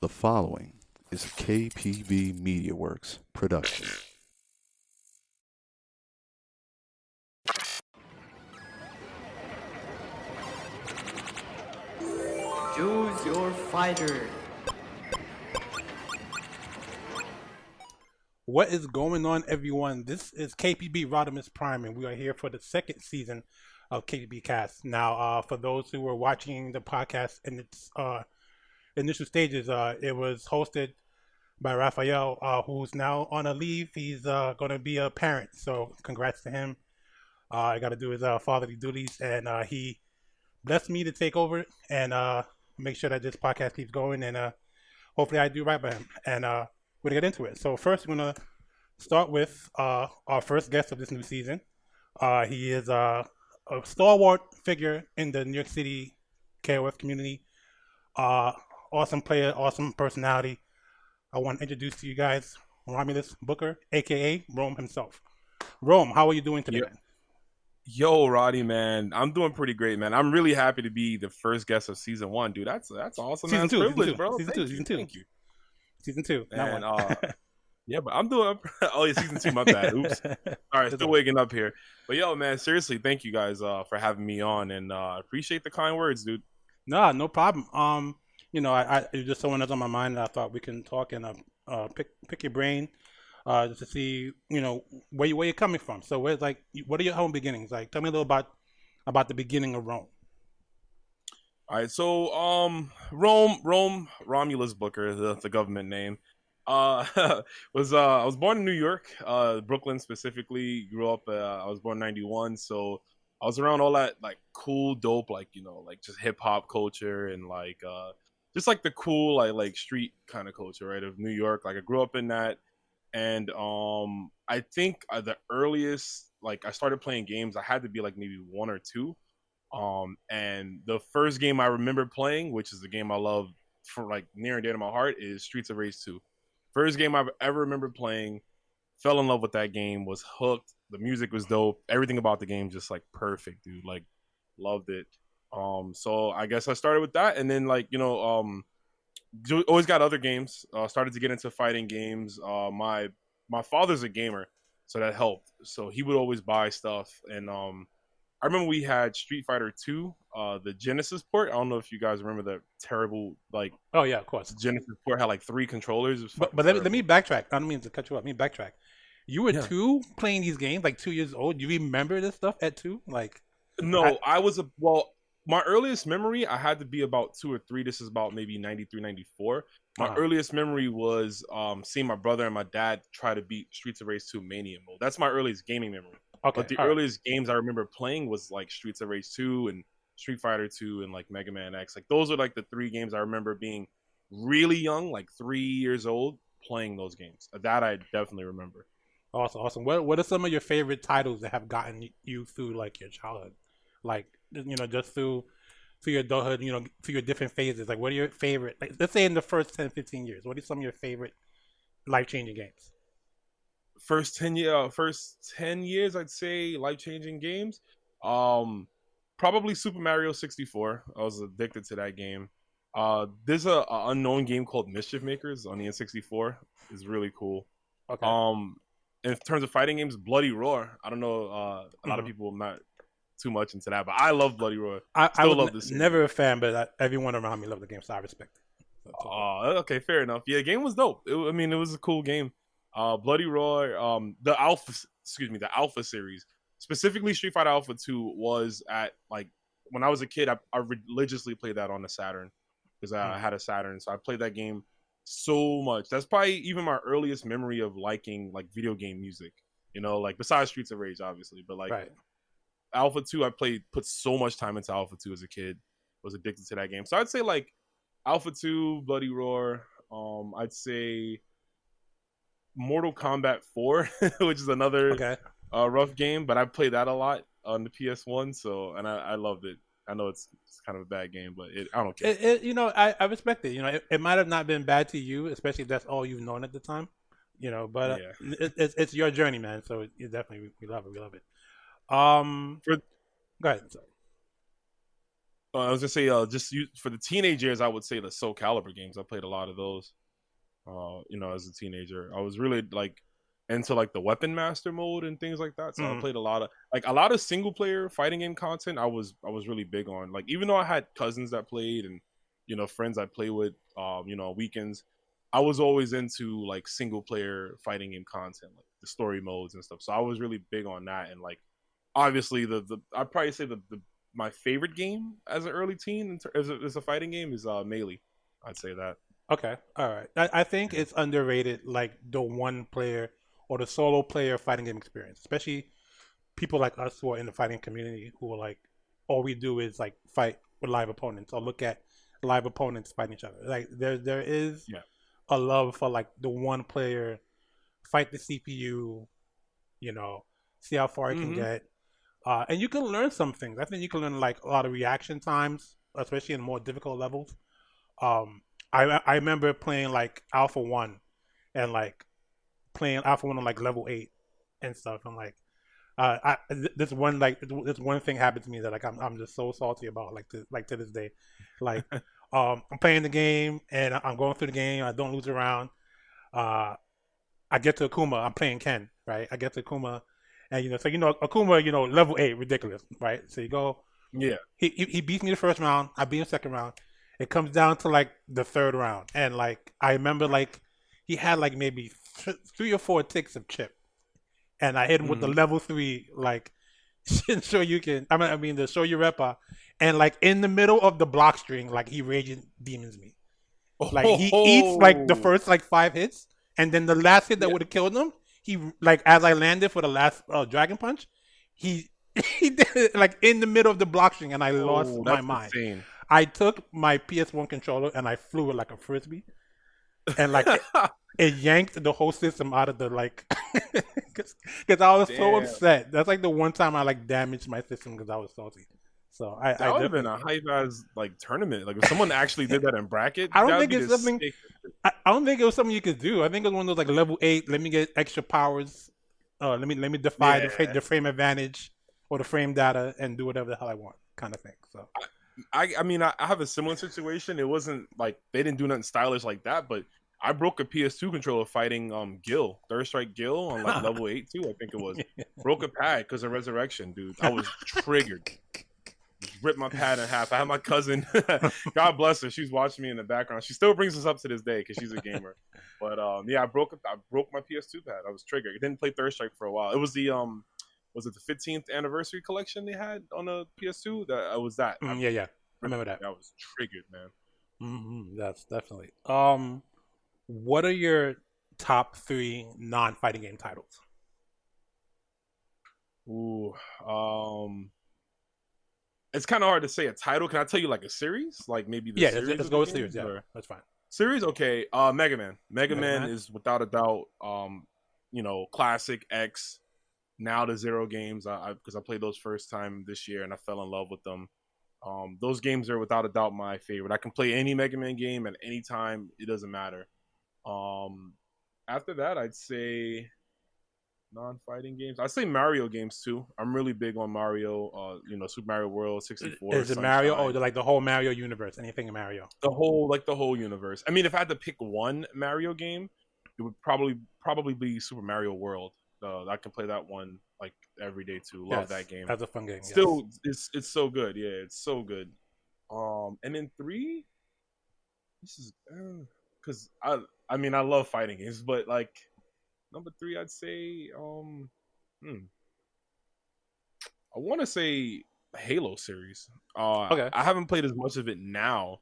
The following is a KPB Media Works production. Choose your fighter. What is going on, everyone? This is KPB Rodimus Prime, and we are here for the second season of KPBCast. Now, for those who were watching the podcast in its initial stages, it was hosted by Rafael, who's now on a leave. He's going to be a parent, so congrats to him. I got to do his fatherly duties, and he blessed me to take over and make sure that this podcast keeps going, and hopefully I do right by him. And we're going to get into it. So first, we're going to start with our first guest of this new season. He is a stalwart figure in the New York City KOF community. Awesome player, awesome personality. I want to introduce to you guys Romulus Booker, a.k.a. Rome himself. Rome, how are you doing today, man? Yo, Roddy, man, I'm doing pretty great, man. I'm really happy to be the first guest of season 1, dude. That's awesome, man. Privilege, bro. Season two. Thank you. Season 2. And yeah, but I'm doing. Oh, yeah, season 2. My bad. Oops. All right, still waking up here. But yo, man, seriously, thank you guys for having me on, and appreciate the kind words, dude. Nah, no problem. You know, I just someone that's on my mind, and I thought we can talk and pick your brain, just to see, you know, where you're coming from. So, where's like, what are your home beginnings? Like, tell me a little about the beginning of Rome. All right, so Romulus Booker, the government name, was I was born in New York, Brooklyn specifically. Grew up. I was born in '91, so I was around all that like cool, dope, like, you know, like just hip hop culture and like just like the cool like street kind of culture, right, of New York. Like I grew up in that, and I think the earliest like I started playing games, I had to be like maybe 1 or 2. And the first game I remember playing, which is the game I love for like near and dear to my heart, is Streets of Rage 2. First game I've ever remembered playing. Fell in love with that game. Was hooked. The music was dope. Everything about the game just like perfect, dude. Like loved it. So I guess I started with that, and then like, you know, always got other games. Started to get into fighting games. My father's a gamer, so that helped. So he would always buy stuff, and I remember we had Street Fighter 2, the Genesis port. I don't know if you guys remember that terrible, like... Oh, yeah, of course. Genesis port had, like, 3 controllers. But let me backtrack. I don't mean to cut you off. Let me backtrack. You were 2 playing these games, like 2 years old? You remember this stuff at 2? Like... No, I was... Well, my earliest memory, I had to be about 2 or 3. This is about maybe 93, 94. My earliest memory was seeing my brother and my dad try to beat Streets of Rage 2 Mania mode. That's my earliest gaming memory. Okay, but the earliest games I remember playing was like Streets of Rage 2 and Street Fighter 2 and like Mega Man X. Like those are like the 3 games I remember being really young, like 3 years old, playing those games. That I definitely remember. Awesome. What are some of your favorite titles that have gotten you through like your childhood? Like, you know, just through your adulthood, you know, through your different phases. Like, what are your favorite, like, let's say in the first 10, 15 years, what are some of your favorite life-changing games? First 10 years, I'd say life-changing games. Probably Super Mario 64. I was addicted to that game. There's a unknown game called Mischief Makers on the N64. It's really cool. Okay. In terms of fighting games, Bloody Roar. I don't know. A lot of people are not too much into that, but I love Bloody Roar. I love this. Never a fan, but everyone around me loved the game, so I respect it. Okay, fair enough. Yeah, the game was dope. It was a cool game. Bloody Roar, the Alpha series, specifically Street Fighter Alpha 2, was at like when I was a kid. I religiously played that on the Saturn because I had a Saturn, so I played that game so much. That's probably even my earliest memory of liking like video game music. You know, like besides Streets of Rage, obviously, but like Alpha 2, put so much time into Alpha 2 as a kid. Was addicted to that game, so I'd say like Alpha 2, Bloody Roar. I'd say Mortal Kombat 4, which is another rough game, but I played that a lot on the PS1, so and I loved it. I know it's kind of a bad game, but I don't care. You know, I respect it. You know, it might have not been bad to you, especially if that's all you've known at the time. You know, but it's your journey, man. So you definitely we love it. Go ahead. Sorry. I was gonna say, for the teenage years, I would say the Soul Calibur games. I played a lot of those. As a teenager, I was really like into like the Weapon Master mode and things like that. So I played a lot of single player fighting game content. I was really big on. Like, even though I had cousins that played and friends I play with, weekends, I was always into like single player fighting game content, like the story modes and stuff. So I was really big on that. And like, obviously, the I'd probably say the my favorite game as an early teen as a fighting game is Melee. I'd say that. Okay, all right. I think it's underrated, like the one player or the solo player fighting game experience, especially people like us who are in the fighting community who are like, all we do is like fight with live opponents or look at live opponents fighting each other. Like there is a love for like the one player fight the CPU, see how far it can get. And you can learn some things. I think you can learn like a lot of reaction times, especially in more difficult levels. I remember playing like Alpha 1 and like playing Alpha 1 on like level 8 and stuff. I'm like, this one thing happened to me that like I'm just so salty about, to this day. Like, I'm playing the game and I'm going through the game. I don't lose a round. I get to Akuma. I'm playing Ken, right? I get to Akuma, and Akuma, level 8, ridiculous, right? So you go, He beats me the first round. I beat him second round. It comes down to like the third round, and like I remember like he had like maybe 3 or 4 ticks of chip, and I hit him with the level 3 like show you can. I mean the show you repa, and like in the middle of the block string, like he raging demons me. Like he eats like the first like 5 hits, and then the last hit that would have killed him, he like as I landed for the last dragon punch, he did it like in the middle of the block string, and I lost my mind. Insane. I took my PS1 controller and I flew it like a frisbee, and like it yanked the whole system out of the like, because I was so upset. That's like the one time I like damaged my system because I was salty. So that would have been a hype ass like tournament. Like if someone actually did that in bracket, I don't think it's something. I don't think it was something you could do. I think it was one of those like level 8. Let me get extra powers. Let me defy the frame advantage or the frame data and do whatever the hell I want, kind of thing. So. I mean, I have a similar situation. It wasn't like they didn't do nothing stylish like that, but I broke a PS2 controller fighting Gil, Third Strike Gil on like level 8 too, I think it was. Broke a pad because of Resurrection, dude. I was triggered. Ripped my pad in half. I had my cousin, God bless her, she's watching me in the background. She still brings us up to this day because she's a gamer. But I broke my PS2 pad. I was triggered. I didn't play Third Strike for a while. It was the was it the 15th anniversary collection they had on the PS2? That was that. Yeah. I remember that. I was triggered, man. That's definitely. What are your top 3 non-fighting game titles? Ooh, it's kind of hard to say a title. Can I tell you like a series? Like maybe the series? Let's go with series. Yeah, that's fine. Series, okay. Mega Man. Mega Man is without a doubt, classic X. Now the Zero games, because I played those first time this year and I fell in love with them. Those games are without a doubt my favorite. I can play any Mega Man game at any time. It doesn't matter. After that, I'd say non-fighting games. I'd say Mario games too. I'm really big on Mario. Super Mario World 64. Is it Sunshine. Mario or like the whole Mario universe? Anything in Mario? The whole universe. I mean, if I had to pick one Mario game, it would probably be Super Mario World. I can play that one like every day too. Love that game. That's a fun game. Still, it's so good. Yeah, it's so good. And then 3, this is because I mean I love fighting games, but like number 3, I'd say I want to say Halo series. Okay. I haven't played as much of it now,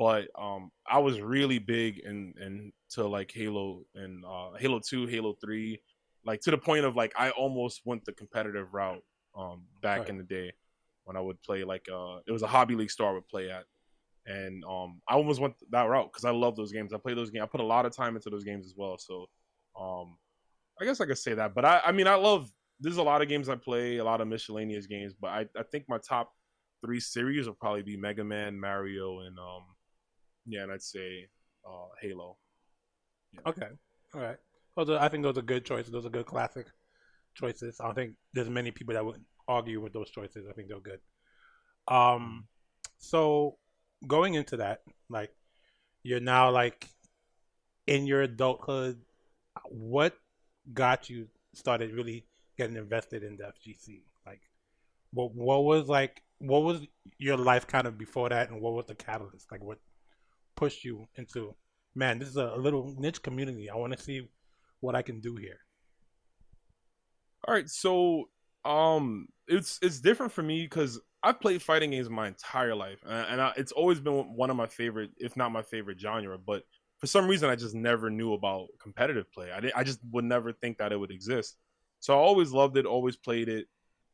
but I was really big into like Halo and Halo 2, Halo 3. Like to the point of like I almost went the competitive route back in the day when I would play like it was a hobby league store I would play at, and I almost went that route because I love those games. I play those games. I put a lot of time into those games as well. So I guess I could say that. But I mean I love. There's a lot of games I play, a lot of miscellaneous games, but I think my top 3 series will probably be Mega Man, Mario, and and I'd say Halo. Yeah. Okay, all right. I think those are good choices. Those are good classic choices. I don't think there's many people that would argue with those choices. I think they're good. So going into that, like you're now like in your adulthood, what got you started really getting invested in the FGC? Like what was your life kind of before that, and what was the catalyst? Like what pushed you into, man, this is a little niche community. I want to see what I can do here. All right, so it's different for me because I've played fighting games my entire life, it's always been one of my favorite, if not my favorite genre. But for some reason, I just never knew about competitive play. I just would never think that it would exist. So I always loved it, always played it.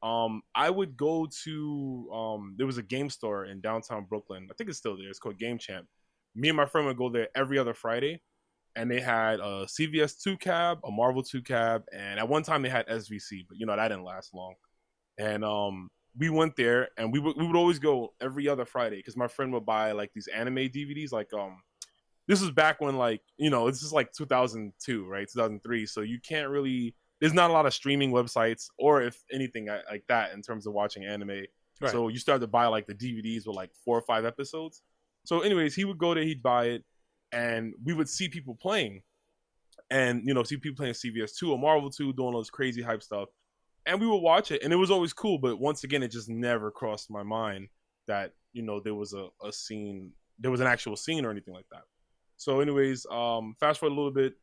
I would go to there was a game store in downtown Brooklyn. I think it's still there. It's called Game Champ. Me and my friend would go there every other Friday, and they had a CVS 2 cab, a Marvel 2 cab, and at one time they had SVC, but that didn't last long. And we went there, and we would always go every other Friday because my friend would buy like these anime DVDs. Like this was back when this is like 2002, right? 2003. So you can't really. There's not a lot of streaming websites, or if anything like that, in terms of watching anime. Right. So you start to buy like the DVDs with like 4 or 5 episodes. So anyways, he would go there, he'd buy it, and we would see people playing, and see people playing CVS 2 or Marvel 2, doing all this crazy hype stuff, and we would watch it, and it was always cool. But once again, it just never crossed my mind that there was a scene, there was an actual scene or anything like that. So anyways, fast forward a little bit,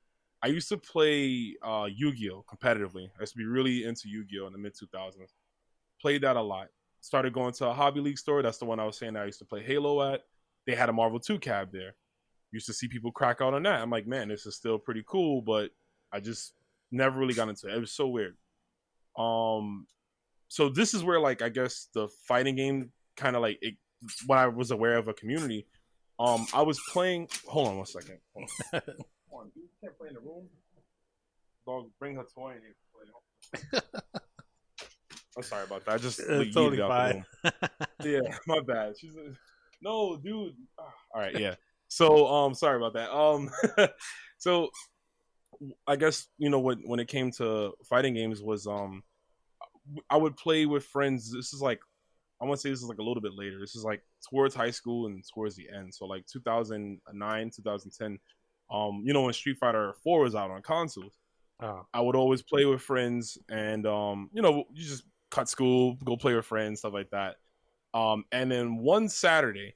I used to play Yu-Gi-Oh competitively. I used to be really into Yu-Gi-Oh in the mid 2000s. Played that a lot. Started going to a hobby league store. That's the one I was saying I used to play Halo at. They had a Marvel 2 cab there. Used to see people crack out on that. I'm like, man, this is still pretty cool, but I just never really got into it. It was so weird. So this is where, like, I guess the fighting game kind of like when I was aware of a community. I was playing. Hold on one second. Hold on, you can't play in the room. Dog, bring her toy and play. I'm sorry about that. I just totally fine. Yeah, my bad. She's no, dude. All right, yeah. So, sorry about that. So I guess when it came to fighting games was I would play with friends. This is like, I want to say this is like a little bit later. This is like towards high school and towards the end. So like 2009, 2010. When Street Fighter 4 was out on consoles, I would always play with friends, and you just cut school, go play with friends, stuff like that. And then one Saturday,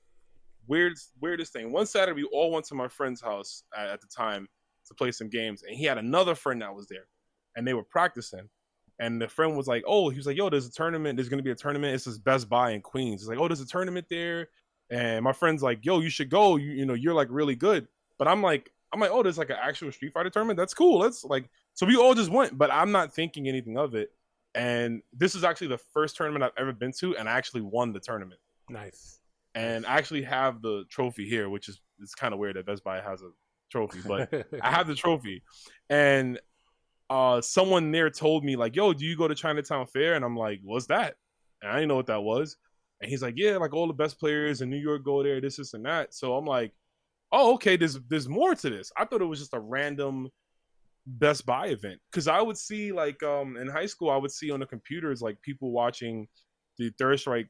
weirdest thing. One Saturday, we all went to my friend's house at the time to play some games, and he had another friend that was there, and they were practicing. And the friend was like, "Oh," he was like, "Yo, there's a tournament. There's gonna be a tournament. It's this Best Buy in Queens." He's like, "Oh, there's a tournament there," and my friend's like, "Yo, you should go. You're like really good." But I'm like, "Oh, there's like an actual Street Fighter tournament. That's cool. Let's like." So we all just went, but I'm not thinking anything of it. And this is actually the first tournament I've ever been to, and I actually won the tournament. Nice. And I actually have the trophy here, which is, it's kind of weird that Best Buy has a trophy, but I have the trophy. And someone there told me like, "Yo, do you go to Chinatown Fair?" And I'm like, "What's that?" And I didn't know what that was. And he's like, "Yeah, like all the best players in New York go there, this and that." So I'm like, "Oh, okay, there's more to this." I thought it was just a random Best Buy event, because I would see like in high school, I would see on the computers like people watching the Third Strike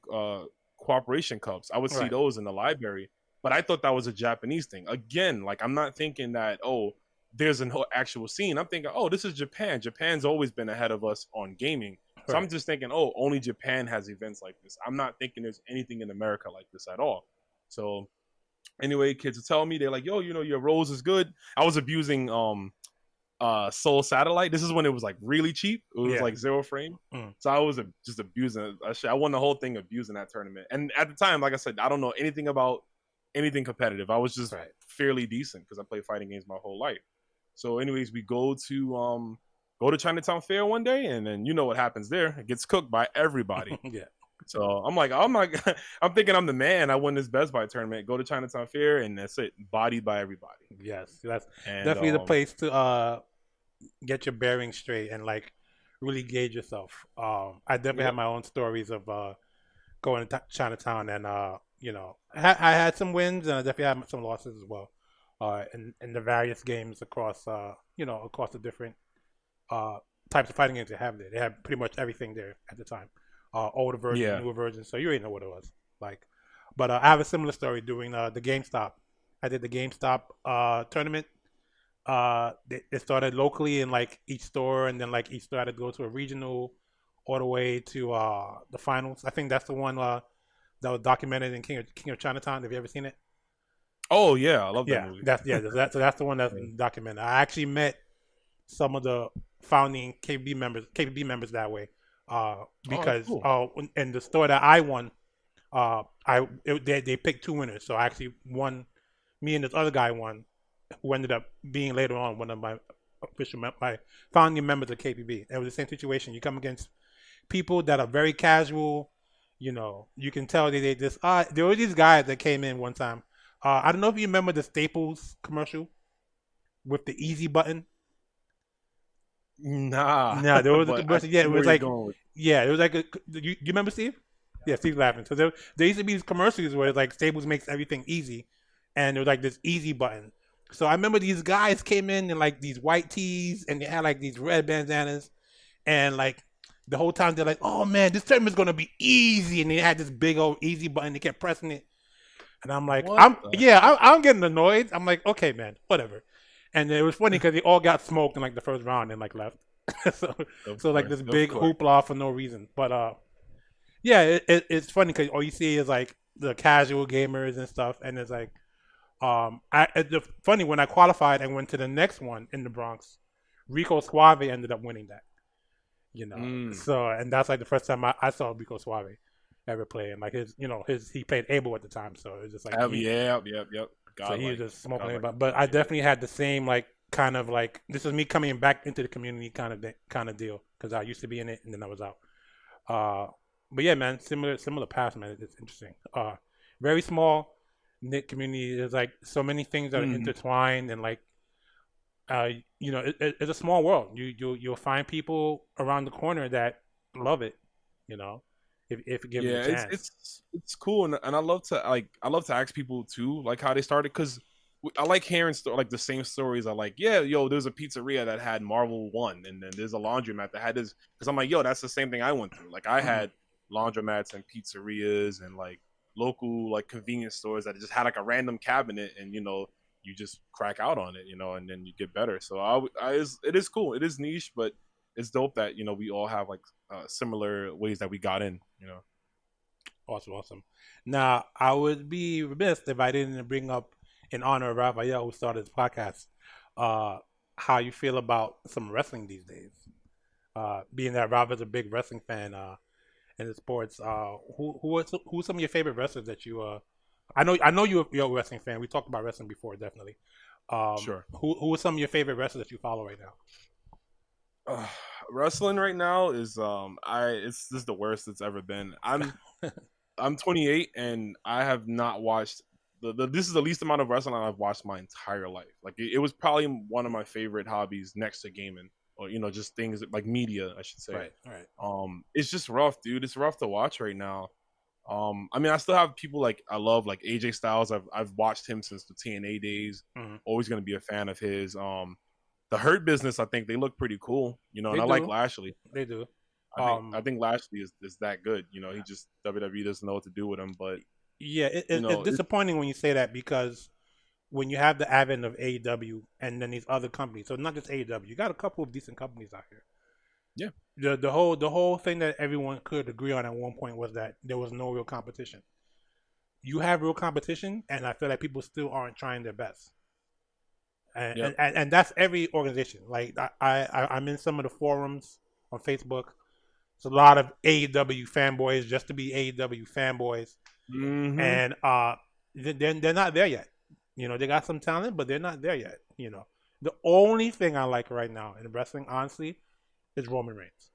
Cooperation Cups. I would see those in the library, but I thought that was a Japanese thing. Again, like I'm not thinking that, oh, there's an actual scene. I'm thinking, oh, this is Japan. Japan's always been ahead of us on gaming. So I'm just thinking, oh, only Japan has events like this. I'm not thinking there's anything in America like this at all. So anyway, kids are telling me, they're like, "Yo, your Rose is good." I was abusing Soul Satellite. This is when it was like really cheap. It was like 0 frame. So I was just abusing it. I won the whole thing abusing that tournament. And at the time, like I said, I don't know anything about anything competitive. I was just fairly decent because I played fighting games my whole life. So anyways, we go to Chinatown Fair one day, and then you know what happens there. It gets cooked by everybody. So I'm like, I'm thinking I'm the man. I won this Best Buy tournament, go to Chinatown Fair, and that's it. Bodied by everybody. Yes, that's definitely the place to get your bearings straight and like really gauge yourself. I definitely have my own stories of going to Chinatown, and I had some wins, and I definitely had some losses as well. In the various games across across the different types of fighting games they have there. They have pretty much everything there at the time. Older versions, newer versions. So you already know what it was like. But I have a similar story doing the GameStop. I did the GameStop tournament. It started locally in like each store, and then like each store had to go to a regional, all the way to the finals. I think that's the one that was documented in King of Chinatown. Have you ever seen it? Oh yeah, I love that Yeah, movie. so that's the one that's documented. I actually met some of the founding KPB members that way, because cool. in the store that I won, they picked two winners. So I actually won. Me and this other guy won, who ended up being later on one of my my founding members of KPB. It was the same situation. You come against people that are very casual. You know, you can tell they just there were these guys that came in one time. I don't know if you remember the Staples commercial with the easy button. Nah. No, there was a But commercial. Yeah, it was where like, you're going with. you remember Steve? Yeah, Steve's laughing. So there used to be these commercials where like Staples makes everything easy, and there was like this easy button. So I remember these guys came in like these white tees, and they had like these red bandanas, and like the whole time they're like, "Oh man, this tournament's gonna be easy," and they had this big old easy button. They kept pressing it, and I'm like, I'm getting annoyed. I'm like, okay, man, whatever. And it was funny because they all got smoked in like the first round and like left. so like this big hoopla for no reason. But yeah, it's funny because all you see is like the casual gamers and stuff, and it's like, it's funny when I qualified and went to the next one in the Bronx, Rico Suave ended up winning that. You know, so and that's like the first time I saw Rico Suave ever play, and like he played Abel at the time, so it was just like yep. So he was just smoking, but I definitely had the same like kind of like this is me coming back into the community kind of deal because I used to be in it and then I was out. But yeah, man, similar paths, man. It's interesting. Very small knit community. There's like so many things that are intertwined and like it's a small world. You'll find people around the corner that love it. You know, if you give them a chance. It's cool, and I love to ask people too, like how they started, because I like hearing like the same stories. I like, there's a pizzeria that had Marvel 1, and then there's a laundromat that had this, because I'm like, that's the same thing I went through. Like I had laundromats and pizzerias and like local like convenience stores that just had like a random cabinet, and you just crack out on it, and then you get better. So it is cool. It is niche, but it's dope that we all have like similar ways that we got in. Awesome. Now, I would be remiss if I didn't bring up, in honor of Rafael, who started this podcast, how you feel about some wrestling these days. Being that Rafa's a big wrestling fan in the sports, who are some of your favorite wrestlers that you? I know you're a wrestling fan. We talked about wrestling before, definitely. Sure. Who are some of your favorite wrestlers that you follow right now? Wrestling right now is this is the worst it's ever been. I'm 28 and I have not watched this is the least amount of wrestling I've watched my entire life. Like it was probably one of my favorite hobbies next to gaming, or just things like media, I should say. Right. It's just rough, dude. It's rough to watch right now. I mean, I still have people like I love, like AJ Styles. I've watched him since the TNA days. Always gonna be a fan of his. The Hurt Business, I think they look pretty cool, and I like Lashley. They do. I think Lashley is that good. He just WWE doesn't know what to do with him. But yeah, it's disappointing when you say that, because when you have the advent of AEW and then these other companies, so not just AEW, you got a couple of decent companies out here. Yeah. The whole thing that everyone could agree on at one point was that there was no real competition. You have real competition, and I feel like people still aren't trying their best. And that's every organization. Like I'm in some of the forums on Facebook. It's a lot of AEW fanboys just to be AEW fanboys, and they're not there yet. They got some talent, but they're not there yet. The only thing I like right now in wrestling, honestly, is Roman Reigns.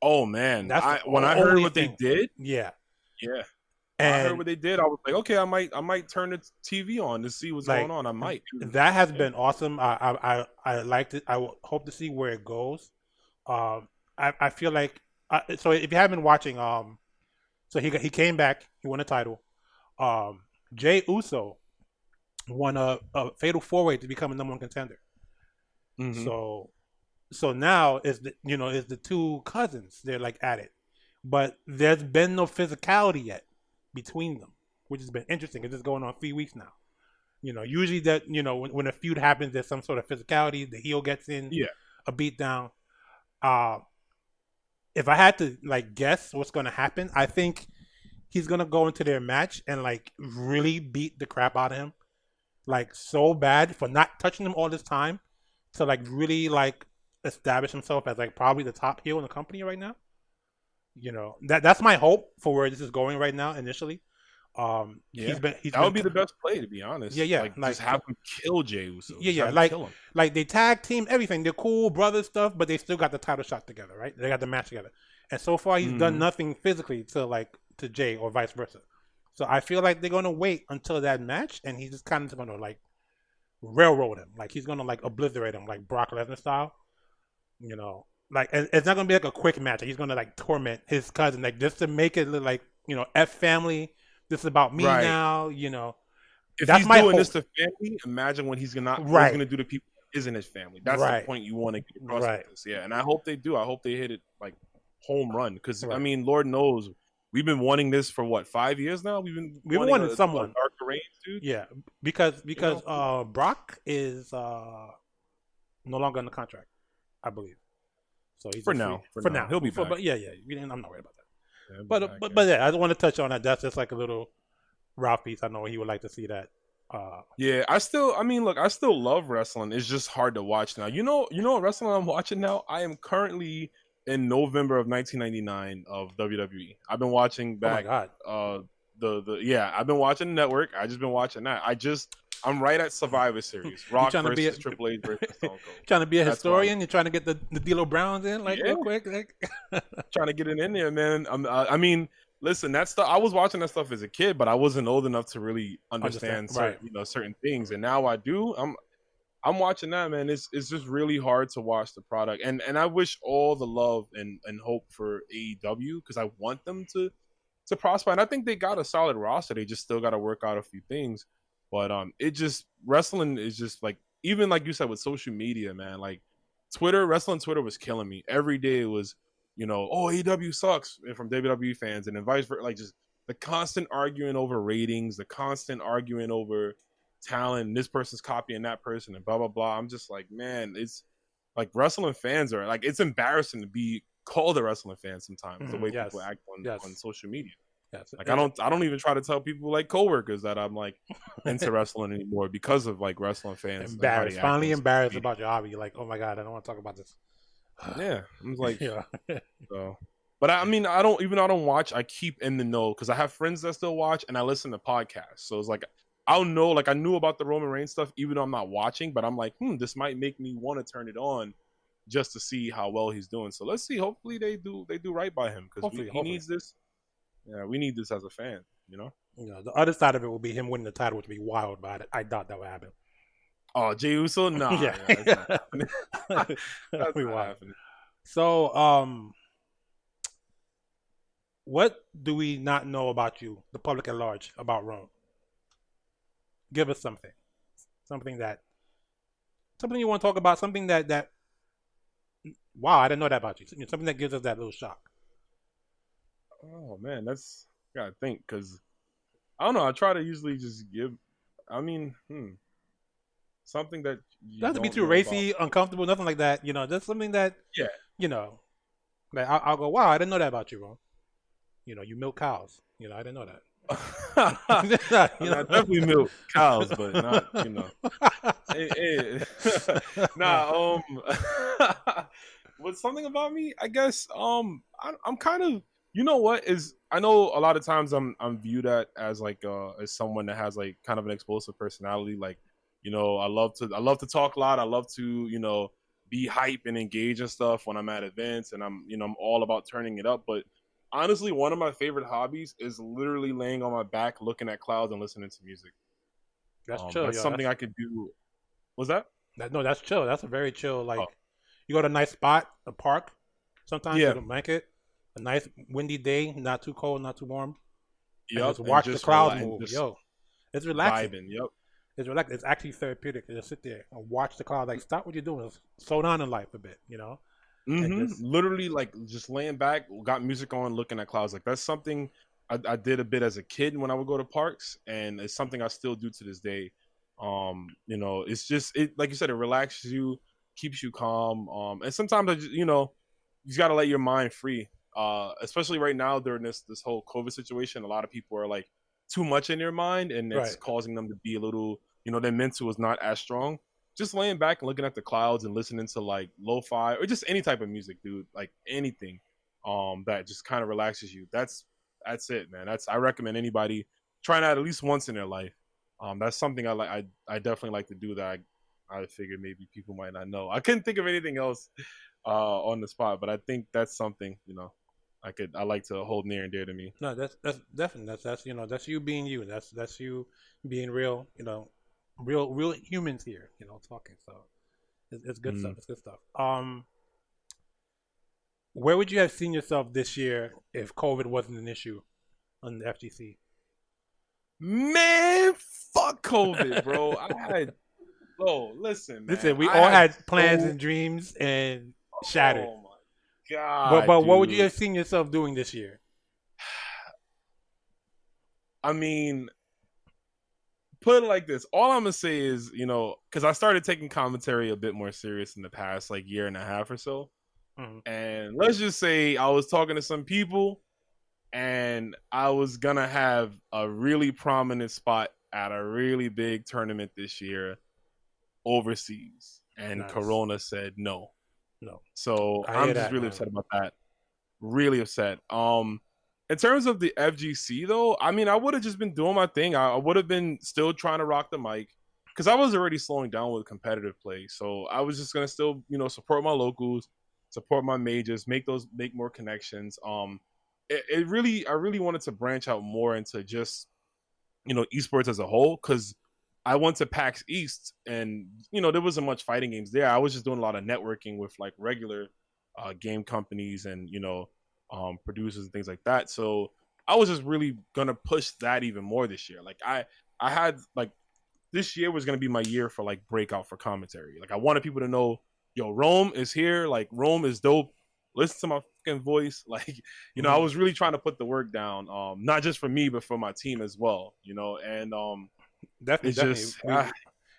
Oh man, when I heard what they did, yeah. And I heard what they did. I was like, okay, I might turn the TV on to see what's going on. I might. That has been awesome. I liked it. I will hope to see where it goes. I feel like so if you haven't been watching, so he came back. He won a title. Jey Uso won a fatal 4-way to become a number 1 contender. So now is the two cousins. They're like at it, but there's been no physicality yet between them. which has been interesting. It's just going on 3 weeks now. Usually that when a feud happens, there's some sort of physicality. The heel gets in, a beatdown. If I had to guess what's going to happen, I think he's going to go into their match and really beat the crap out of him, so bad for not touching him all this time, to really establish himself as probably the top heel in the company right now. That's my hope for where this is going right now. Initially, that would be the best play, to be honest. Just have him kill Jey Uso. Kill him. They tag team everything. They're cool brother stuff, but they still got the title shot together, right? They got the match together, and so far he's done nothing physically to Jey or vice versa. So I feel like they're gonna wait until that match, and he's just kind of gonna railroad him, he's gonna obliterate him, Brock Lesnar style. It's not gonna be a quick match. He's gonna torment his cousin, just to make it look F family. This is about me now. If that's he's my doing hope. this to family, imagine what he's gonna do to people who isn't his family. That's the point you want to get across with this. Yeah, and I hope they do. I hope they hit it home run, because I mean, Lord knows we've been wanting this for what, 5 years now. We've been wanting someone dark reigns, dude. Yeah, because Brock is no longer in the contract, I believe. So he's for now he'll be back. But I'm not worried about that. But yeah, I don't want to touch on that. That's just a little Ralph piece. I know he would like to see that. I still love wrestling. It's just hard to watch now. You know what wrestling I'm watching now? I am currently in November of 1999 of WWE. I've been watching back. Oh my God. I've been watching the network. I just been watching that. I'm right at Survivor Series. Rock versus Triple H versus Stone Cold. Trying to be a historian? You're trying to get the D'Lo Browns in real quick? Trying to get it in there, man. I mean, listen, that stuff. I was watching that stuff as a kid, but I wasn't old enough to really understand certain things. And now I do. I'm watching that, man. It's just really hard to watch the product. And I wish all the love and hope for AEW, because I want them to prosper. And I think they got a solid roster. They just still got to work out a few things. But wrestling is just even you said with social media, man, wrestling Twitter was killing me. Every day it was, AEW sucks from WWE fans, and then vice versa. Just the constant arguing over ratings, the constant arguing over talent, this person's copying that person, and blah, blah, blah. I'm just man, it's wrestling fans are it's embarrassing to be called a wrestling fan sometimes, the way people act on social media. Yes. I don't even try to tell people coworkers that I'm into wrestling anymore because of embarrassed, wrestling fans. finally embarrassed about your hobby. Oh my God, I don't want to talk about this. Yeah, I'm so. But I mean, I don't watch. I keep in the know because I have friends that still watch, and I listen to podcasts. So it's I'll know. I knew about the Roman Reigns stuff, even though I'm not watching. But I'm this might make me want to turn it on just to see how well he's doing. So let's see. Hopefully they do right by him, because he needs this. Yeah, we need this as a fan, the other side of it will be him winning the title, which would be wild, but I doubt that would happen. Oh, Jey Uso? Nah. Yeah. That's not happening. So, what do we not know about you, the public at large, about Rome? Give us something. Something you want to talk about, something that wow, I didn't know that about you. Something that gives us that little shock. Oh man, that's gotta think, because I don't know. I try to usually just give. I mean, something that you doesn't have to be too racy, uncomfortable, nothing like that. Just something that I'll go, wow, I didn't know that about you, Ron. You milk cows. I didn't know that. I definitely milk cows, but not Nah. What's something about me? I guess I'm kind of. You know what is? I know a lot of times I'm viewed as as someone that has kind of an explosive personality. I love to talk a lot. I love to be hype and engage and stuff when I'm at events, and I'm all about turning it up. But honestly, one of my favorite hobbies is literally laying on my back, looking at clouds and listening to music. That's chill. That's something I could do. Was that? No, that's chill. That's a very chill. You go to a nice spot, a park. Sometimes you don't make it. A nice windy day, not too cold, not too warm. Just watch the clouds move. It's relaxing. Vibing, yep. It's relaxing. It's actually therapeutic to just sit there and watch the clouds. Stop what you're doing. Slow down in life a bit, Literally, just laying back, got music on, looking at clouds. That's something I did a bit as a kid when I would go to parks, and it's something I still do to this day. It's just like you said, it relaxes you, keeps you calm. And sometimes you just gotta let your mind free. Especially right now during this whole COVID situation, a lot of people are like too much in their mind, and it's causing them to be a little, their mental is not as strong. Just laying back and looking at the clouds and listening to like lo-fi or just any type of music, dude, like anything, that just kind of relaxes you. That's it, man. I recommend anybody trying that at least once in their life. That's something I like. I definitely like to do that. I figured maybe people might not know. I couldn't think of anything else on the spot, but I think that's something I like to hold near and dear to me. No, that's definitely that's you being you. That's you being real. Real humans here. Talking. So it's good stuff. It's good stuff. Where would you have seen yourself this year if COVID wasn't an issue on the FGC? Man, fuck COVID, bro. Listen, man. Listen, we all had plans and dreams and shattered. Oh my god! But what would you have seen yourself doing this year? I mean, put it like this. All I'm gonna say is, because I started taking commentary a bit more serious in the past like year and a half or so. And let's just say I was talking to some people and I was gonna have a really prominent spot at a really big tournament this year overseas, and nice. Corona said no. So I'm just really upset about that. Really upset. In terms of the FGC though, I mean, I would have just been doing my thing. I would have been still trying to rock the mic because I was already slowing down with competitive play. So I was just gonna still, support my locals, support my majors, make more connections. I really wanted to branch out more into just, esports as a whole, because I went to PAX East and, there wasn't much fighting games there. I was just doing a lot of networking with like regular game companies and, producers and things like that. So I was just really going to push that even more this year. Like I had like, this year was going to be my year for like breakout for commentary. Like I wanted people to know, yo, Rome is here. Like Rome is dope. Listen to my fucking voice. Like, I was really trying to put the work down, not just for me, but for my team as well, and definitely.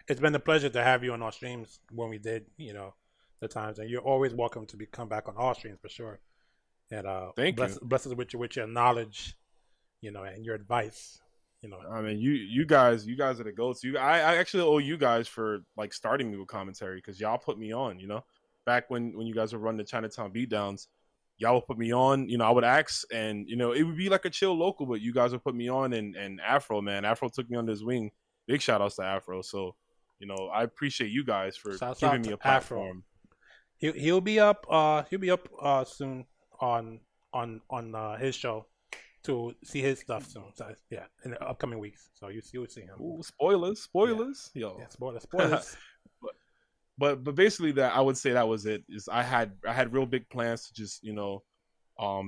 It's been a pleasure to have you on our streams when we did, the times, and you're always welcome to come back on our streams for sure. And thank you. Bless us with your knowledge, and your advice. I mean, you guys are the goats. I actually owe you guys for like starting me with commentary because y'all put me on. Back when you guys were running the Chinatown beatdowns, y'all would put me on. I would ask, and it would be like a chill local, but you guys would put me on. And Afro, man, Afro took me under his wing. Big shout outs to Afro. So, I appreciate you guys for giving me a platform. Afro. He'll be up. He'll be up soon on his show to see his stuff soon. So yeah, in the upcoming weeks. So you'll see him. Ooh, spoilers. Yeah. Yo. Yeah, spoilers. But basically that I would say that was it. Is I had real big plans to just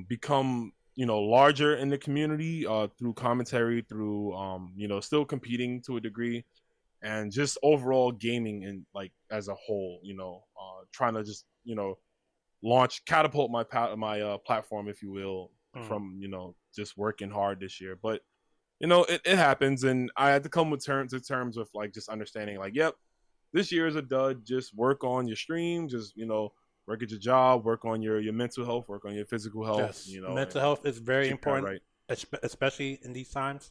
become larger in the community through commentary, through still competing to a degree, and just overall gaming and like as a whole. Trying to just catapult my platform, if you will, from just working hard this year. But it happens, and I had to come to terms with like just understanding like, yep, this year is a dud. Just work on your stream. Just work at your job. Work on your mental health. Work on your physical health. Yes. Mental health is very important, right? Especially in these times.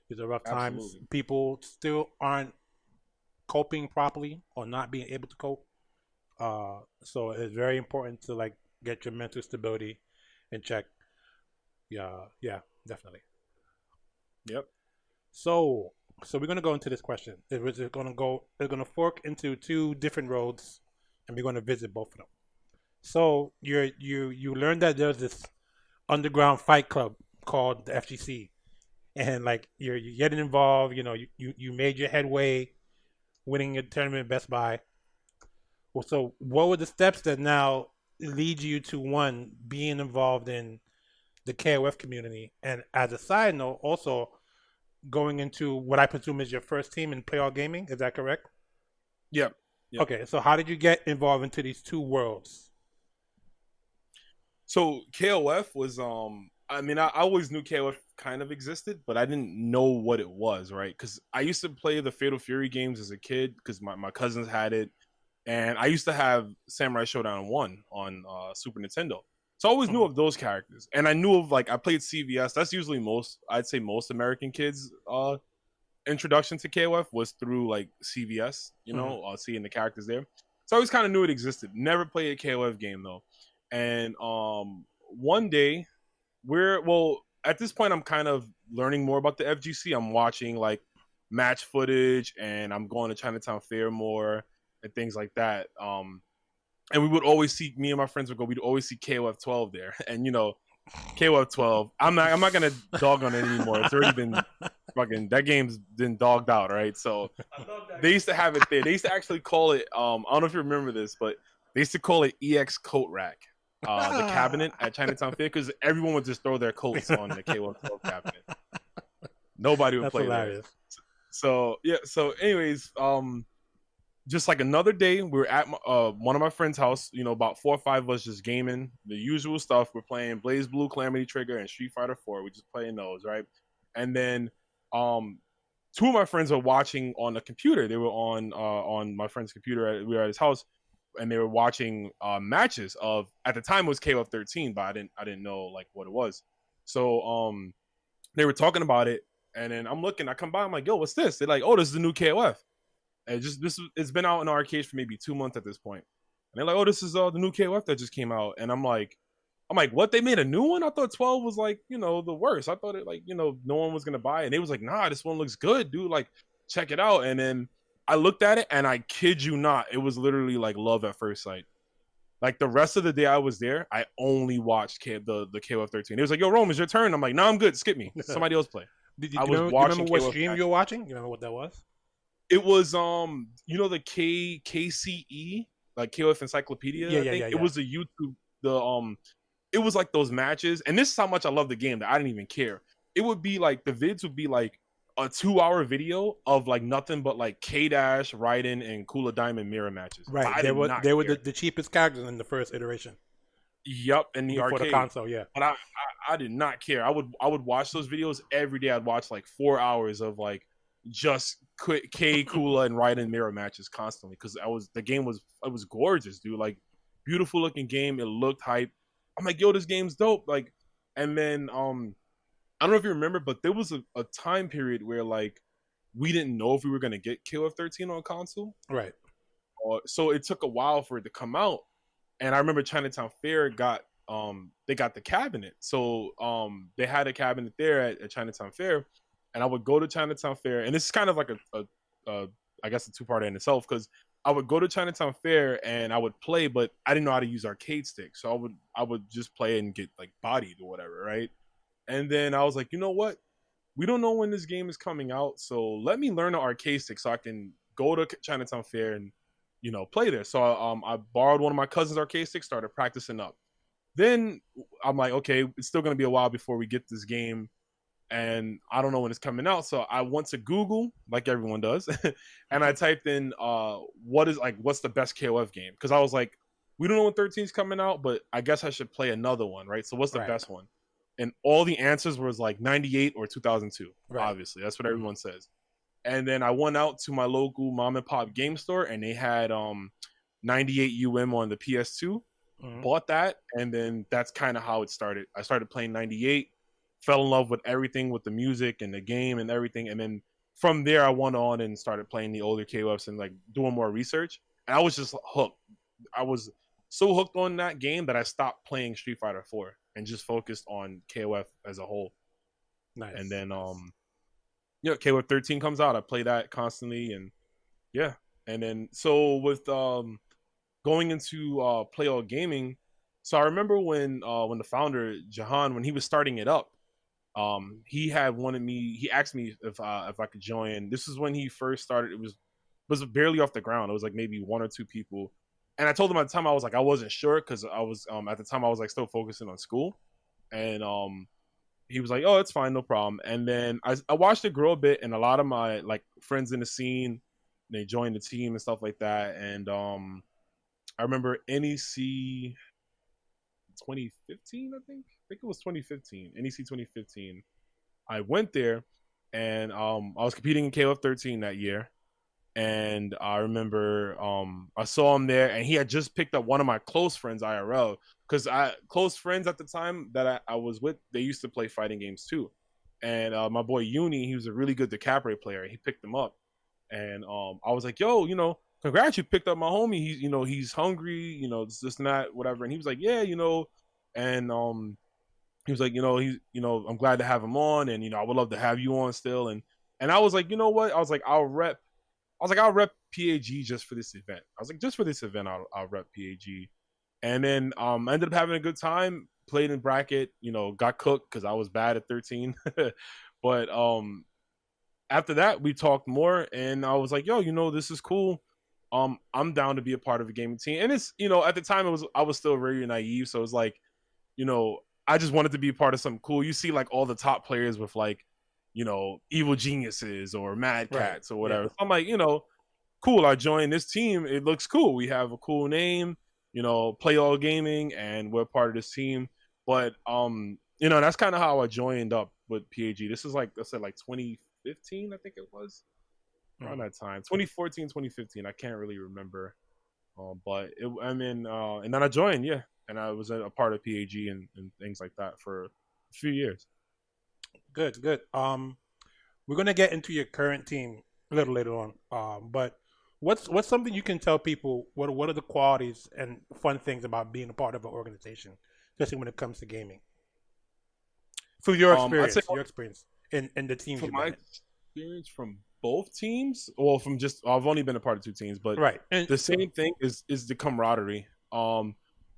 These are rough times. Absolutely. People still aren't coping properly or not being able to cope. So it's very important to like get your mental stability in check. Yeah, definitely. Yep. So we're gonna go into this question. It's gonna fork into two different roads, and we're gonna visit both of them. So you learned that there's this underground fight club called the FGC, and like you're getting involved. You made your headway, winning a tournament at Best Buy. Well, so what were the steps that now lead you to one being involved in the KOF community, and as a side note, also going into what I presume is your first team in playoff gaming? Is that correct? Yep. Okay, so how did you get involved into these two worlds? So KOF was I always knew KOF kind of existed, but I didn't know what it was, right? Because I used to play the Fatal Fury games as a kid because my cousins had it, and I used to have Samurai Showdown 1 on Super Nintendo. So I always knew of those characters, and I knew of I played CVS. That's usually I'd say most American kids introduction to KOF was through like CVS, seeing the characters there. So I always kind of knew it existed. Never played a KOF game though. And one day at this point I'm kind of learning more about the FGC. I'm watching like match footage, and I'm going to Chinatown Fair more and things like that. And we would always see, me and my friends would go, we'd always see KOF 12 there. And KOF 12, I'm not gonna dog on it anymore. It's already been fucking, that game's been dogged out, right? So they used to have it there. They used to actually call it I don't know if you remember this, but they used to call it EX Coat Rack, the cabinet at Chinatown Fair, because everyone would just throw their coats on the KOF 12 cabinet. Nobody would play hilarious. There. So anyways, just like another day, we were at one of my friend's house, about 4 or 5 of us just gaming, the usual stuff. We're playing Blaze Blue, Calamity Trigger, and Street Fighter 4. We're just playing those, right? And then 2 of my friends were watching on the computer. They were on my friend's computer. We were at his house, and they were watching matches of, at the time it was KOF 13, but I didn't know like what it was. So they were talking about it, and then I'm looking, I come by, I'm like, yo, what's this? They're like, oh, this is the new KOF. And it's been out in arcades for maybe 2 months at this point. And they're like, oh, this is the new KOF that just came out. And I'm like, what? They made a new one? I thought 12 was like, the worst. I thought it like, no one was gonna buy it. And they was like, nah, this one looks good, dude. Like, check it out. And then I looked at it, and I kid you not, it was literally like love at first sight. Like the rest of the day I was there, I only watched the KOF 13. It was like, yo, Rome, it's your turn. I'm like, nah, I'm good. Skip me. Somebody else play. Do you remember what stream you were watching? You remember what that was? It was the KCE, like KOF Encyclopedia. I think it was a YouTube. It was like those matches, and this is how much I love the game that I didn't even care. It would be like the vids would be like a 2-hour video of like nothing but like K-Dash, Raiden, and Kula Diamond mirror matches. Right, they were the cheapest characters in the first iteration. Yep, in the arcade. For the console, yeah. But I did not care. I would watch those videos every day. I'd watch like 4 hours of like just K, Kula, and Raiden mirror matches constantly, because the game was gorgeous, dude. Like, beautiful looking game. It looked hype. I'm like, yo, this game's dope. Like, and then I don't know if you remember, but there was a time period where like we didn't know if we were gonna get KOF 13 on console, right? So it took a while for it to come out. And I remember Chinatown Fair got they got the cabinet, so they had a cabinet there at Chinatown Fair. And I would go to Chinatown Fair, and this is kind of like I guess a 2-parter in itself, because I would go to Chinatown Fair and I would play, but I didn't know how to use arcade sticks, so I would just play and get like bodied or whatever, right? And then I was like, you know what? We don't know when this game is coming out, so let me learn the arcade stick so I can go to Chinatown Fair and play there. So I borrowed one of my cousin's arcade sticks, started practicing up. Then I'm like, okay, it's still gonna be a while before we get this game, and I don't know when it's coming out. So I went to Google, like everyone does, and I typed in what's the best KOF game? Because I was like, we don't know when 13 is coming out, but I guess I should play another one, right? So what's the best one? And all the answers was like 98 or 2002. Right. Obviously, that's what everyone says. And then I went out to my local mom and pop game store, and they had 98 UM on the PS2. Bought that, and then that's kind of how it started. I started playing 98. Fell in love with everything, with the music and the game and everything, and then from there I went on and started playing the older KOFs and like doing more research, and I was just hooked. I was so hooked on that game that I stopped playing Street Fighter 4 and just focused on KOF as a whole. Nice. And then KOF 13 comes out, I play that constantly, and yeah. And then so with going into play all gaming, so I remember when the founder Jahan, when he was starting it up, he asked me if I could join. This is when he first started. It was barely off the ground. It was like maybe 1 or 2 people. And I told him at the time, I was like, I wasn't sure, because I was at the time I was like still focusing on school. And he was like, oh, it's fine, no problem. And then I watched it grow a bit, and a lot of my like friends in the scene, they joined the team and stuff like that. And I remember NEC 2015, I think it was 2015, NEC 2015. I went there, and I was competing in KOF 13 that year. And I remember I saw him there, and he had just picked up one of my close friends IRL, because close friends at the time that I was with, they used to play fighting games too. And my boy Uni, he was a really good DeCapre player. He picked him up, and I was like, "Yo, congrats, you picked up my homie. He's hungry. This and that, whatever." And he was like, "Yeah, and he was like, I'm glad to have him on, and I would love to have you on still." And I was like, you know what? I was like, I'll rep PAG just for this event. I was like, just for this event, I'll rep PAG. And then I ended up having a good time. Played in bracket, got cooked because I was bad at 13. But after that, we talked more, and I was like, yo, this is cool. I'm down to be a part of a gaming team. And it's, at the time I was still very naive, so it was like, I just wanted to be a part of something cool. You see like all the top players with like, Evil Geniuses or Mad Cats or whatever. Yeah. I'm like, cool, I joined this team. It looks cool. We have a cool name, Play All Gaming, and we're part of this team. But that's kind of how I joined up with PAG. This is like, I said, like 2015, I think it was. Around that time. 2014, 2015. I can't really remember. But and then I joined, yeah. And I was a part of PAG and things like that for a few years. Good. We're gonna get into your current team a little later on. But what's something you can tell people? What are the qualities and fun things about being a part of an organization, especially when it comes to gaming? Through your experience, in the teams. From my experience from both teams, well, I've only been a part of two teams, but right. And the same thing is the camaraderie.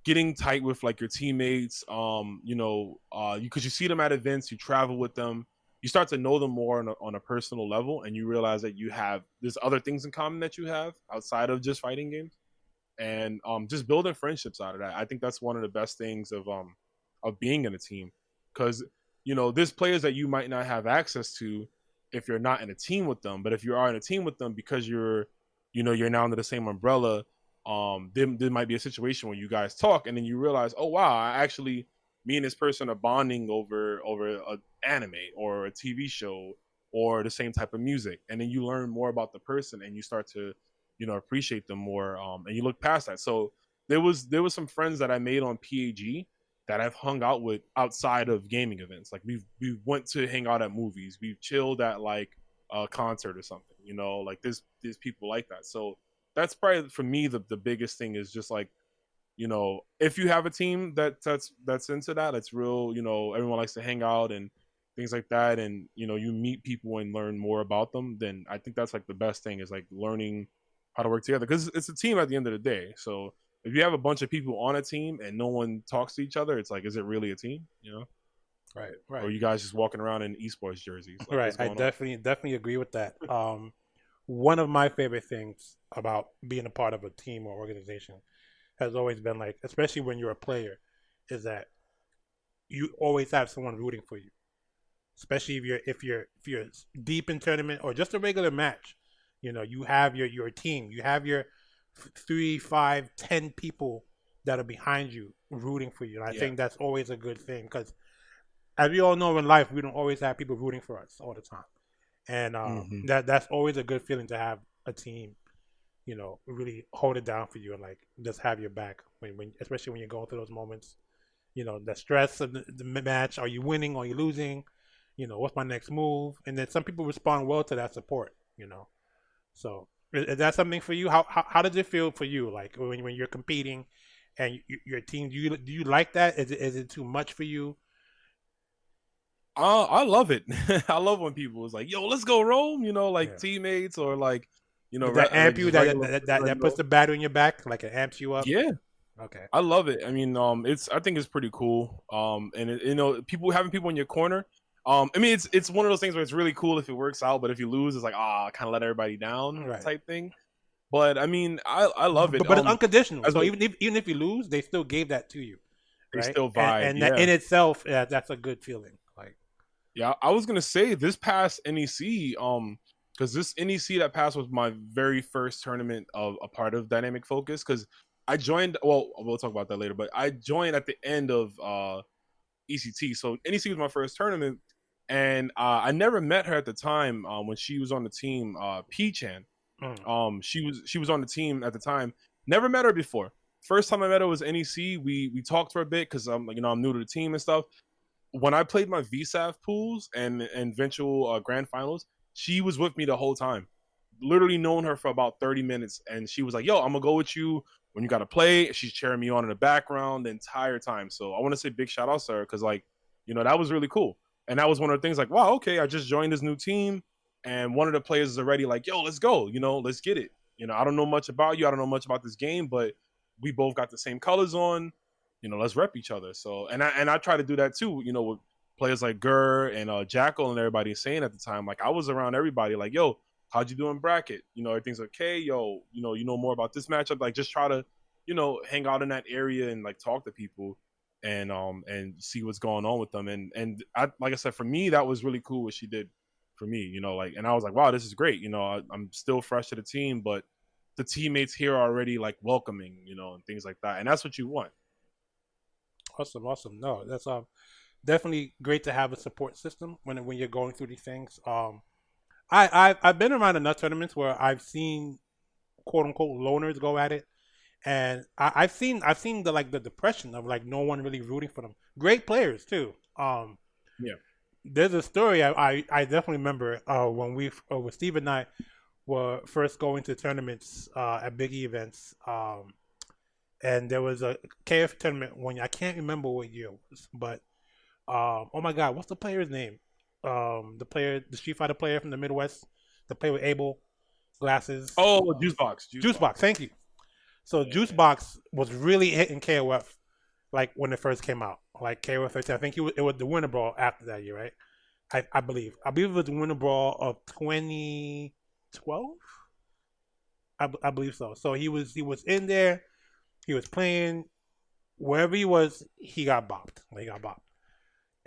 Getting tight with like your teammates, because you see them at events, you travel with them, you start to know them more on a personal level, and you realize that there's other things in common that you have outside of just fighting games, and just building friendships out of that. I think that's one of the best things of being in a team, because there's players that you might not have access to if you're not in a team with them, but if you are in a team with them because you're now under the same umbrella. There might be a situation where you guys talk, and then you realize, oh wow, me and this person are bonding over an anime or a TV show or the same type of music, and then you learn more about the person, and you start to appreciate them more, and you look past that. So there was some friends that I made on PAG that I've hung out with outside of gaming events. Like we went to hang out at movies, we've chilled at like a concert or something. Like there's people like that. So that's probably for me the biggest thing is just like, if you have a team that's into that, it's real, everyone likes to hang out and things like that, and you meet people and learn more about them, then I think that's like the best thing is like learning how to work together, because it's a team at the end of the day. So if you have a bunch of people on a team and no one talks to each other, it's like, is it really a team? Right. Or you guys just walking around in esports jerseys? Like, right. I definitely agree with that. One of my favorite things about being a part of a team or organization has always been, like, especially when you're a player, is that you always have someone rooting for you. Especially if you're deep in tournament or just a regular match, you have your team, you have your 3, 5, 10 people that are behind you rooting for you. And I think that's always a good thing, because as we all know in life, we don't always have people rooting for us all the time. And that's always a good feeling to have a team, really hold it down for you and like just have your back when especially when you're going through those moments. The stress of the match. Are you winning? Are you losing? What's my next move? And then some people respond well to that support. So is that something for you? How does it feel for you? Like when you're competing and your team, do you like that? Is it too much for you? I love it. I love when people is like, "Yo, let's go Rome," teammates, or like, that amp you, that puts the battery in your back, like it amps you up. Yeah. Okay. I love it. I mean, I think it's pretty cool. And having people in your corner. I mean, it's one of those things where it's really cool if it works out, but if you lose, it's like, kind of let everybody down type thing. But I mean, I love it. But it's unconditional. So even if you lose, they still gave that to you. They still vibe, and that in itself, that's a good feeling. Like, yeah, I was gonna say this past NEC, because this NEC that passed was my very first tournament of a part of Dynamic Focus, because I joined. Well, we'll talk about that later, but I joined at the end of ECT. So NEC was my first tournament, and I never met her at the time when she was on the team. P-Chan, she was on the team at the time. Never met her before. First time I met her was NEC. We talked for a bit because I'm I'm new to the team and stuff. When I played my VSAF pools and eventual grand finals, she was with me the whole time. Literally known her for about 30 minutes, and she was like, "Yo, I'm gonna go with you when you gotta play." She's cheering me on in the background the entire time. So I want to say big shout out to her because that was really cool. And that was one of the things like, wow, okay, I just joined this new team, and one of the players is already like, "Yo, let's go, let's get it." I don't know much about you, I don't know much about this game, but we both got the same colors on. Let's rep each other. So, and I try to do that too. With players like Gurr and Jackal and everybody saying at the time, like I was around everybody, like, "Yo, how'd you do in bracket? Everything's okay. Yo, you know more about this matchup." Like, just try to, hang out in that area and like talk to people and see what's going on with them. And I, like I said, for me, that was really cool what she did for me. And I was like, wow, this is great. I'm still fresh to the team, but the teammates here are already like welcoming, and things like that. And that's what you want. Awesome. No, that's definitely great to have a support system when you're going through these things. I've been around enough tournaments where I've seen quote unquote loners go at it, and I've seen the depression of like no one really rooting for them. Great players too. Yeah. There's a story I definitely remember when with Steve and I were first going to tournaments at big events. And there was a KF tournament one. I can't remember what year it was, but oh my God, what's the player's name? The Street Fighter player from the Midwest, the player with Abel glasses. Oh, Juicebox. Thank you. So yeah. Juicebox was really hitting KOF like when it first came out, like KOF 13. I think it was the Winter Brawl after that year, right? I believe it was the Winter Brawl of 2012. I believe so. So he was in there. He was playing wherever he was. He got bopped.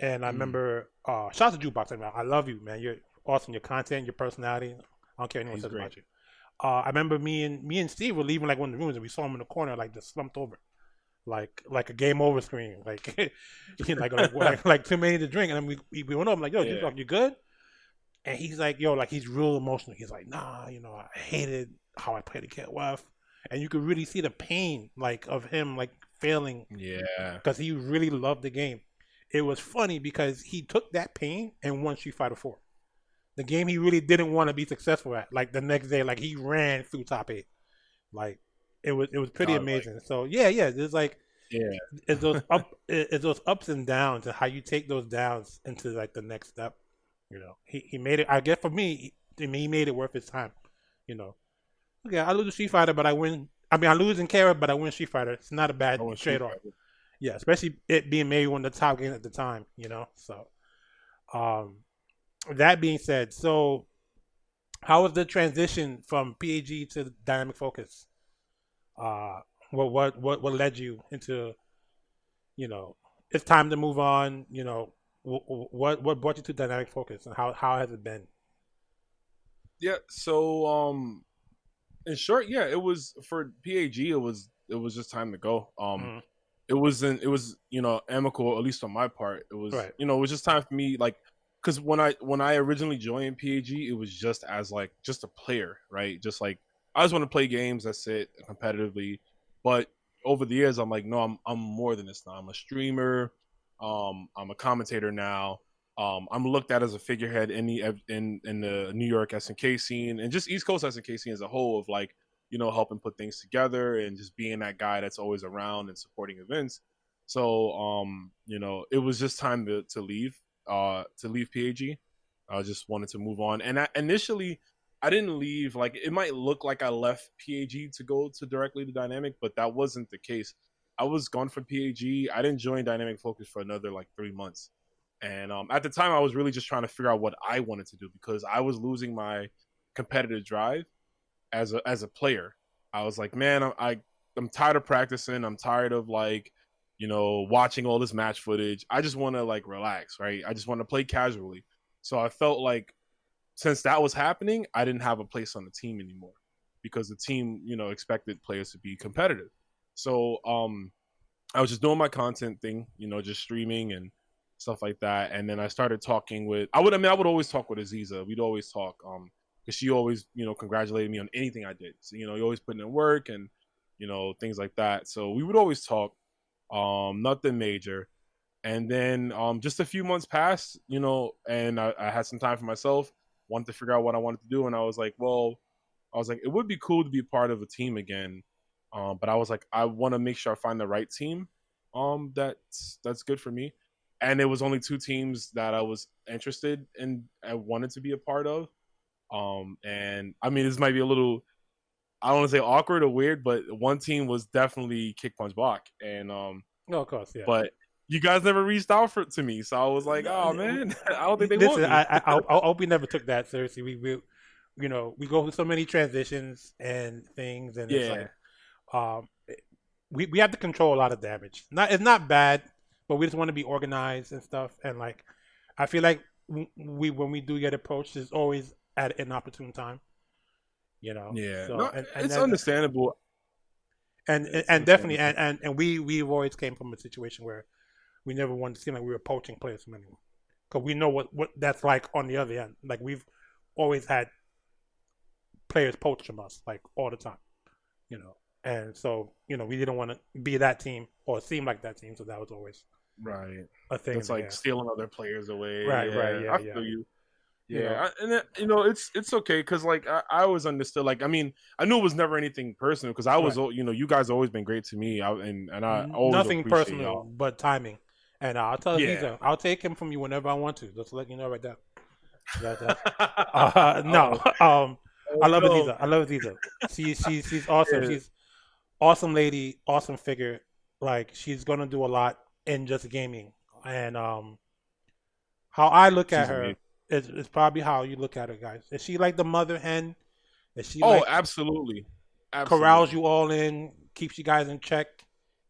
And I remember, shout out to Jukebox. I love you, man. You're awesome. Your content, your personality. I don't care what anyone says about you. I remember me and Steve were leaving like one of the rooms, and we saw him in the corner, like just slumped over, like a game over screen, like like too many to drink. And then we went up, like, "Yo, Jukebox, you good?" And he's like, "Yo," like he's real emotional. He's like, "Nah, I hated how I played the KOF," and you could really see the pain, like of him, like failing. Yeah, because he really loved the game. It was funny because he took that pain and won Street Fighter 4. The game he really didn't want to be successful at. Like the next day, like he ran through top 8. Like it was pretty amazing. So there's like it's those ups and downs and how you take those downs into like the next step. He made it. I guess for me, he made it worth his time. Okay, I lose in Street Fighter, but I win. I mean, I lose in Kara, but I win Street Fighter. It's not a bad trade-off. Yeah, especially it being maybe one of the top games at the time, So, that being said, so how was the transition from PAG to Dynamic Focus? What led you into, it's time to move on? What brought you to Dynamic Focus, and how has it been? Yeah. So, in short, it was for PAG. It was just time to go. It was amicable, at least on my part. It was it was just time for me, like, because when I originally joined PAG, it was just as like just a player, right? Just like I just want to play games, that's it, competitively. But over the years, I'm like, no, I'm more than this now. I'm a streamer. I'm a commentator now. I'm looked at as a figurehead in the New York SNK scene and just East Coast SNK scene as a whole, of like, helping put things together and just being that guy that's always around and supporting events. So, it was just time to leave PAG. I just wanted to move on. And initially, I didn't leave. Like, it might look like I left PAG to go to directly to Dynamic, but that wasn't the case. I was gone from PAG. I didn't join Dynamic Focus for another like 3 months. And at the time, I was really just trying to figure out what I wanted to do because I was losing my competitive drive as a player. I was like, man, I'm tired of practicing. I'm tired of like, watching all this match footage. I just want to like relax, right? I just want to play casually. So I felt like since that was happening, I didn't have a place on the team anymore because the team, expected players to be competitive. So I was just doing my content thing, just streaming and stuff like that. And then I started talking with I would always talk with Aziza. We'd always talk because she always congratulated me on anything I did. So you always putting in work and things like that. So we would always talk. Nothing major. And then just a few months passed, and I had some time for myself, wanted to figure out what I wanted to do. And I was like, it would be cool to be part of a team again. But I was like, I want to make sure I find the right team that's good for me. And it was only 2 teams that I was interested in, I wanted to be a part of. And I mean, this might be a little, I don't want to say awkward or weird, but one team was definitely Kick Punch Block. And No, of course, yeah. but you guys never reached out to me, so I was like, "Oh man, I don't think they want me." I hope we never took that seriously. We we go through so many transitions and things, and it's like, we have to control a lot of damage. It's not bad, but we just want to be organized and stuff. And like, I feel like when we do get approached, it's always at an opportune time. Yeah, So, no, it's understandable. And definitely, and we've always came from a situation where we never wanted to seem like we were poaching players from anyone, because we know what that's like on the other end. Like, we've always had players poach from us, like, all the time, and so we didn't want to be that team or seem like that team, so that was always right a thing. It's like stealing other players away. Right, I feel you. Yeah, it's okay because like I always understood. Like, I mean, I knew it was never anything personal because I was, you guys always been great to me. And I always nothing personal, y'all. but timing. And I'll tell you, I'll take him from you whenever I want to. Just to let you know right there. No, I love Aziza. I love Aziza. She's awesome. She's awesome lady, awesome figure. Like, she's gonna do a lot in just gaming. And how I look at her. It's probably how you look at her, guys. Is she like the mother hen? Is she absolutely. Corrals you all in, keeps you guys in check,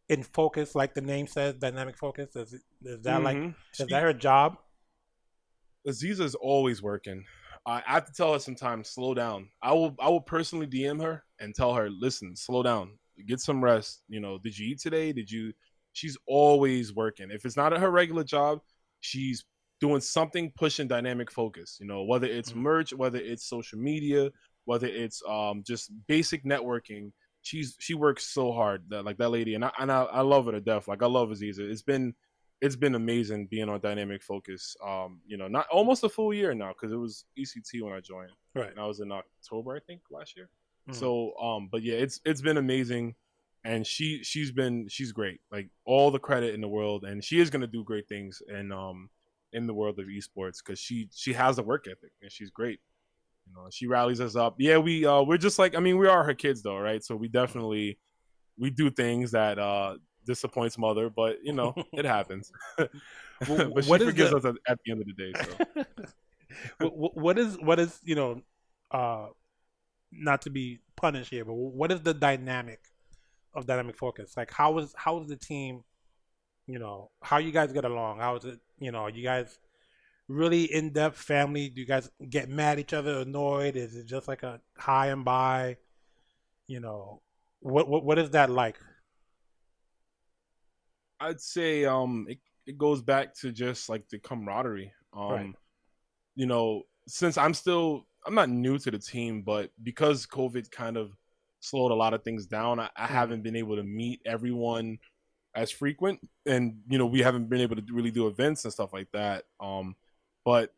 in focus, like the name says, dynamic focus? Is that is that her job? Aziza's always working. I have to tell her sometimes, slow down. I will personally DM her and tell her, listen, slow down, get some rest. Did you eat today? She's always working. If it's not at her regular job, she's doing something pushing dynamic focus, whether it's merch, whether it's social media, whether it's just basic networking. She works so hard, that lady, and I love her to death. Like, I love Aziza. It's been amazing being on dynamic focus. Not almost a full year now, because it was ECT when I joined. Right. And I was in October, I think, last year. So but yeah, it's been amazing. And she's great. Like, all the credit in the world, and she is gonna do great things in the world of esports, because she has the work ethic and she's great. She rallies us up. Yeah, we're just like, I mean, we are her kids though, right? So we definitely do things that disappoints mother, but it happens. But she forgives us at the end of the day. So what is not to be punished here, but what is the dynamic of dynamic focus? Like, how is the team? How you guys get along? How is it? Are you guys really in-depth family? Do you guys get mad at each other, annoyed? Is it just like a hi and bye? What is that like? I'd say it goes back to just like the camaraderie. Right. Since I'm not new to the team, but because COVID kind of slowed a lot of things down, I haven't been able to meet everyone as frequent, and we haven't been able to really do events and stuff like that. But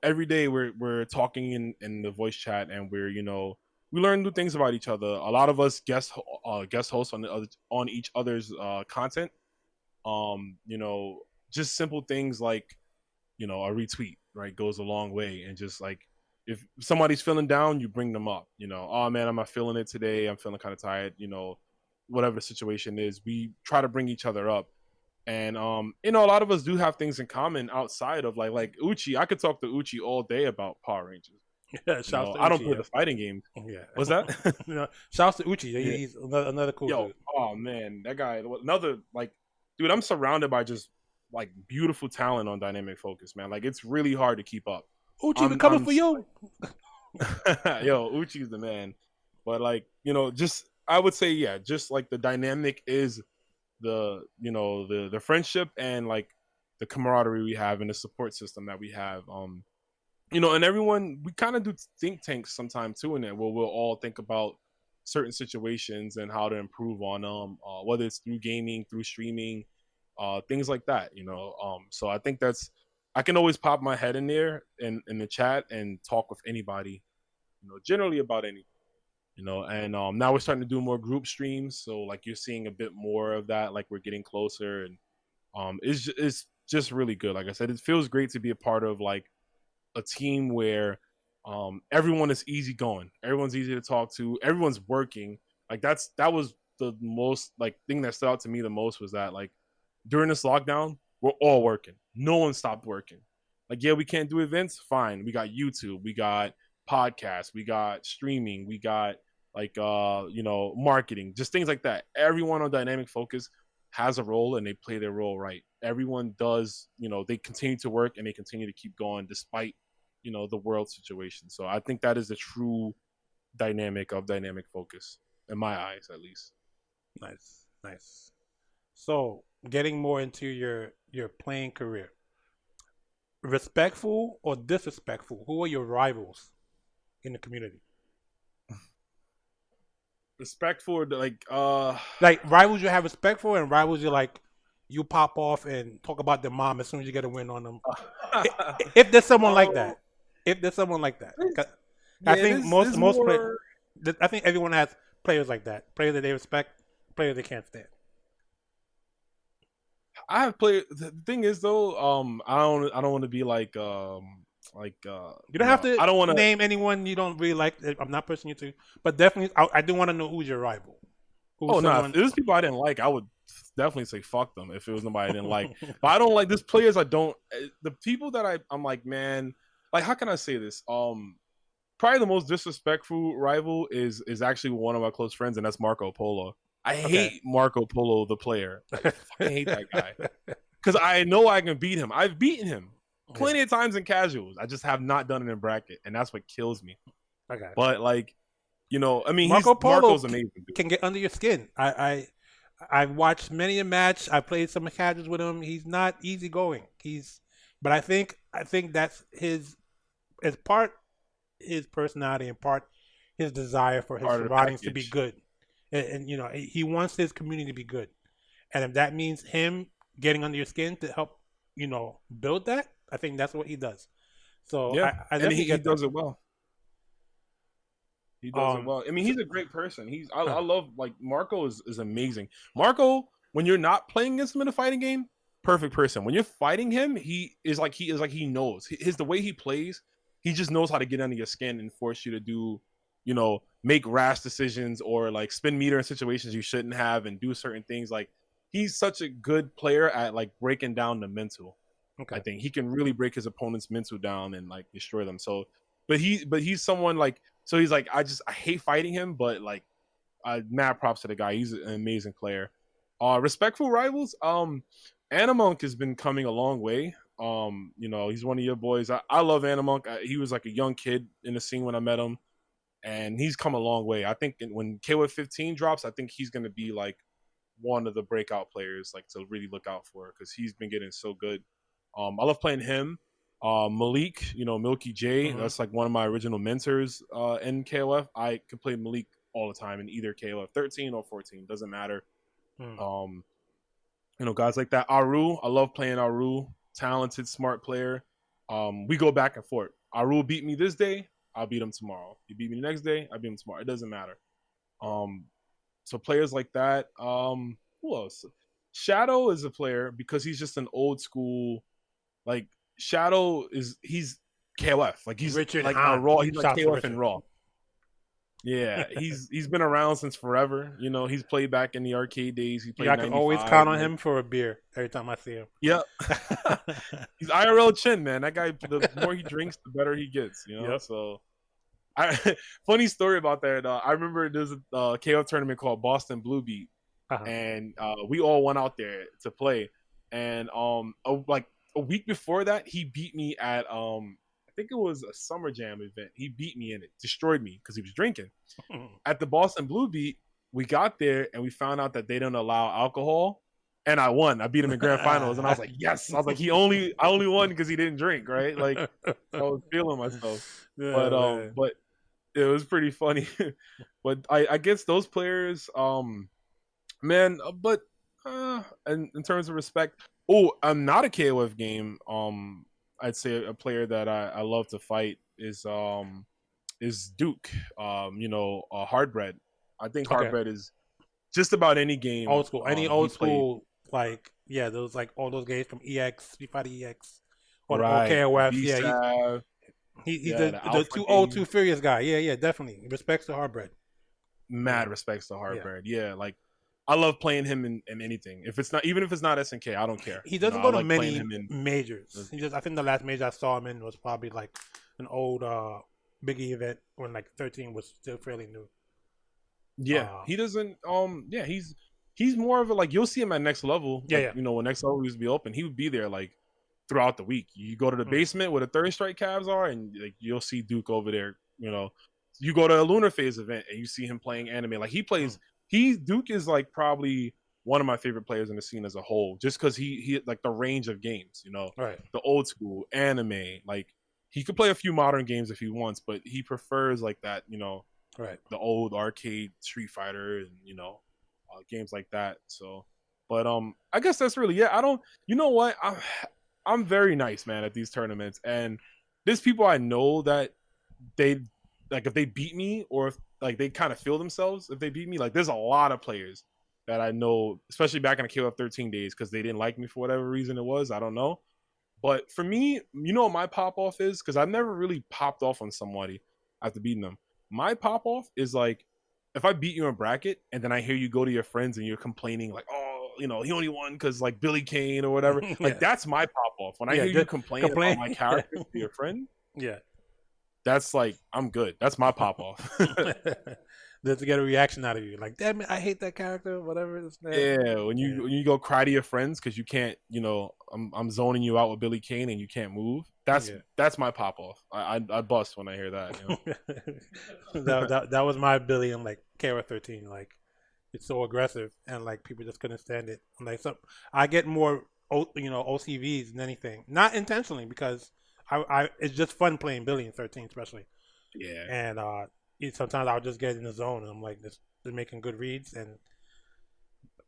every day we're talking in the voice chat, and we learn new things about each other. A lot of us guest hosts on each other's content. Just simple things like a retweet, right, goes a long way. And just like, if somebody's feeling down, you bring them up. Oh man, I'm not feeling it today, I'm feeling kind of tired. Whatever the situation is, we try to bring each other up. And a lot of us do have things in common outside of like Uchi. I could talk to Uchi all day about Power Rangers. Yeah, shouts to Uchi, I don't play the fighting game. Yeah, what's that? Shouts to Uchi. He's another cool dude. Oh man, that guy. Another, like, dude, I'm surrounded by just like beautiful talent on dynamic focus, man. Like, it's really hard to keep up. Uchi, we're coming for you. Yo, Uchi's the man. But like, just, I would say, just like the dynamic is the friendship, and like the camaraderie we have and the support system that we have. And everyone, we kind of do think tanks sometimes too in there, where we'll all think about certain situations and how to improve on them, whether it's through gaming, through streaming, things like that. So I think I can always pop my head in there in the chat and talk with anybody, generally about anything. And now we're starting to do more group streams, so like you're seeing a bit more of that, like we're getting closer, and it's just really good. Like I said, it feels great to be a part of like a team where everyone is easygoing, everyone's easy to talk to, everyone's working. Like that was the most like thing that stood out to me the most, was that like during this lockdown we're all working, no one stopped working. Like, yeah, we can't do events, fine, we got YouTube, we got podcasts, we got streaming, we got like marketing, just things like that. Everyone on Dynamic Focus has a role, and they play their role right. Everyone does, they continue to work, and they continue to keep going despite the world situation. So I think that is the true dynamic of Dynamic Focus, in my eyes at least. Nice. So getting more into your playing career, respectful or disrespectful, who are your rivals in the community? Respectful, like rivals you have respect for, and rivals you pop off and talk about their mom as soon as you get a win on them. If there's someone like that, I think most players, I think everyone has players like that, players that they respect, players they can't stand. I have played. The thing is though, I don't want to be like you don't have to. I don't want to name anyone you don't really like. I'm not pushing you to, but definitely, I do want to know who's your rival. If there's people I didn't like, I would definitely say fuck them if it was nobody I didn't like. But I don't like this players. The people that I'm like, man, like, how can I say this? Probably the most disrespectful rival is actually one of my close friends, and that's Marco Polo. I hate Marco Polo, the player. I fucking hate that guy because I know I can beat him. I've beaten him plenty of times in casuals. I just have not done it in bracket, and that's what kills me. Okay, but like, I mean, Marco's amazing. Can get under your skin. I've watched many a match. I played some casuals with him. He's not easygoing. But I think that's as part his personality and part his desire for his surroundings to be good. And he wants his community to be good. And if that means him getting under your skin to help, build that, I think that's what he does. So yeah, and he does it well. He does it well. I mean, he's a great person. I love, like, Marco is amazing. Marco, when you're not playing against him in a fighting game, perfect person. When you're fighting him, he knows the way he plays. He just knows how to get under your skin and force you to do, make rash decisions or like spin meter in situations you shouldn't have and do certain things. Like, he's such a good player at like breaking down the mental. Okay. I think he can really break his opponent's mental down and like destroy them. So, but he's someone like, so he's like, I hate fighting him, but like, mad props to the guy. He's an amazing player. Respectful rivals. Animonk has been coming a long way. He's one of your boys. I love Animonk. He was like a young kid in the scene when I met him, and he's come a long way. I think when KOF 15 drops, I think he's going to be like one of the breakout players, like, to really look out for, because he's been getting so good. I love playing him. Malik, Milky J, that's like one of my original mentors in KOF. I could play Malik all the time in either KOF 13 or 14, doesn't matter. Guys like that. Aru, I love playing Aru. Talented, smart player. We go back and forth. Aru beat me this day, I'll beat him tomorrow. He beat me the next day, I beat him tomorrow. It doesn't matter. So players like that. Who else? Shadow is a player because he's just an old school. Like, Shadow he's KOF. Like, he's Richard like Raw. He's like KOF and Raw. Yeah, he's been around since forever. He's played back in the arcade days. He played. I can always count on him for a beer every time I see him. Yeah, he's IRL chin, man. That guy. The more he drinks, the better he gets. Yep. So, funny story about that. I remember there's a KOF tournament called Boston Blue Beat, and we all went out there to play. And like a week before that, he beat me at I think it was a Summer Jam event. He beat me in it, destroyed me because he was drinking. At the Boston Blue Beat, we got there and we found out that they don't allow alcohol and I won. I beat him in grand finals, and I was like, yes. I was like, I only won because he didn't drink, right? Like I was feeling myself. Yeah, But it was pretty funny. But I guess those players, man. But and in terms of respect, I'm not a KOF game. I'd say a player that I love to fight is Duke. Hardbred. I think Okay. Hardbred is just about any game. old school. Any old he played. school, like those like all those games from EX, Street Fighter EX, or Right. KOF. Yeah, VSAV, he's yeah, the the Alpha too old, game. too furious guy. Yeah, definitely. Respects to Hardbred. Mad respects to Hardbred. Yeah, like I love playing him in anything. If it's not, even if it's not SNK, I don't care. He doesn't I go to like playing many him in. majors. I think the last major I saw him in was probably like an old Biggie event when like 13 was still fairly new. Yeah, he doesn't. Yeah, he's more of a like you'll see him at next level. Yeah, like, yeah. You know, when next level used to be open, he would be there like throughout the week. You go to the basement where the third strike cabs are, and like you'll see Duke over there. You know, you go to a Lunar Phase event and you see him playing anime. Like he plays. Duke is like probably one of my favorite players in the scene as a whole, just because he like the range of games. You know, Right. the old school anime. Like he could play a few modern games if he wants, but he prefers like that. You know. Right. The old arcade Street Fighter and games like that. So, but I guess that's really I don't. You know what? I'm very nice, man, at these tournaments, and there's people I know that they like if they beat me or if like they kind of feel themselves if they beat me. Like there's a lot of players that I know, especially back in the KOF 13 days, because they didn't like me for whatever reason it was. I don't know. But for me, you know what my pop off is? Because I've never really popped off on somebody after beating them. My pop off is like if I beat you in bracket and then I hear you go to your friends and you're complaining like, oh, he only won because like Billy Kane or whatever. Yeah. Like that's my pop off. When I hear you complain about my character to your friend, yeah, that's like I'm good. That's my pop off. Just to get a reaction out of you, like, damn it, I hate that character, whatever. Yeah, when you go cry to your friends because you can't, I'm zoning you out with Billy Kane and you can't move. That's my pop off. I bust when I hear that. that was my Billy in like KOF 13. Like it's so aggressive and like people just couldn't stand it. And, like I get more OCVs than anything, not intentionally because I it's just fun playing Billy in 13 especially. Yeah, and sometimes I'll just get in the zone and I'm like just making good reads and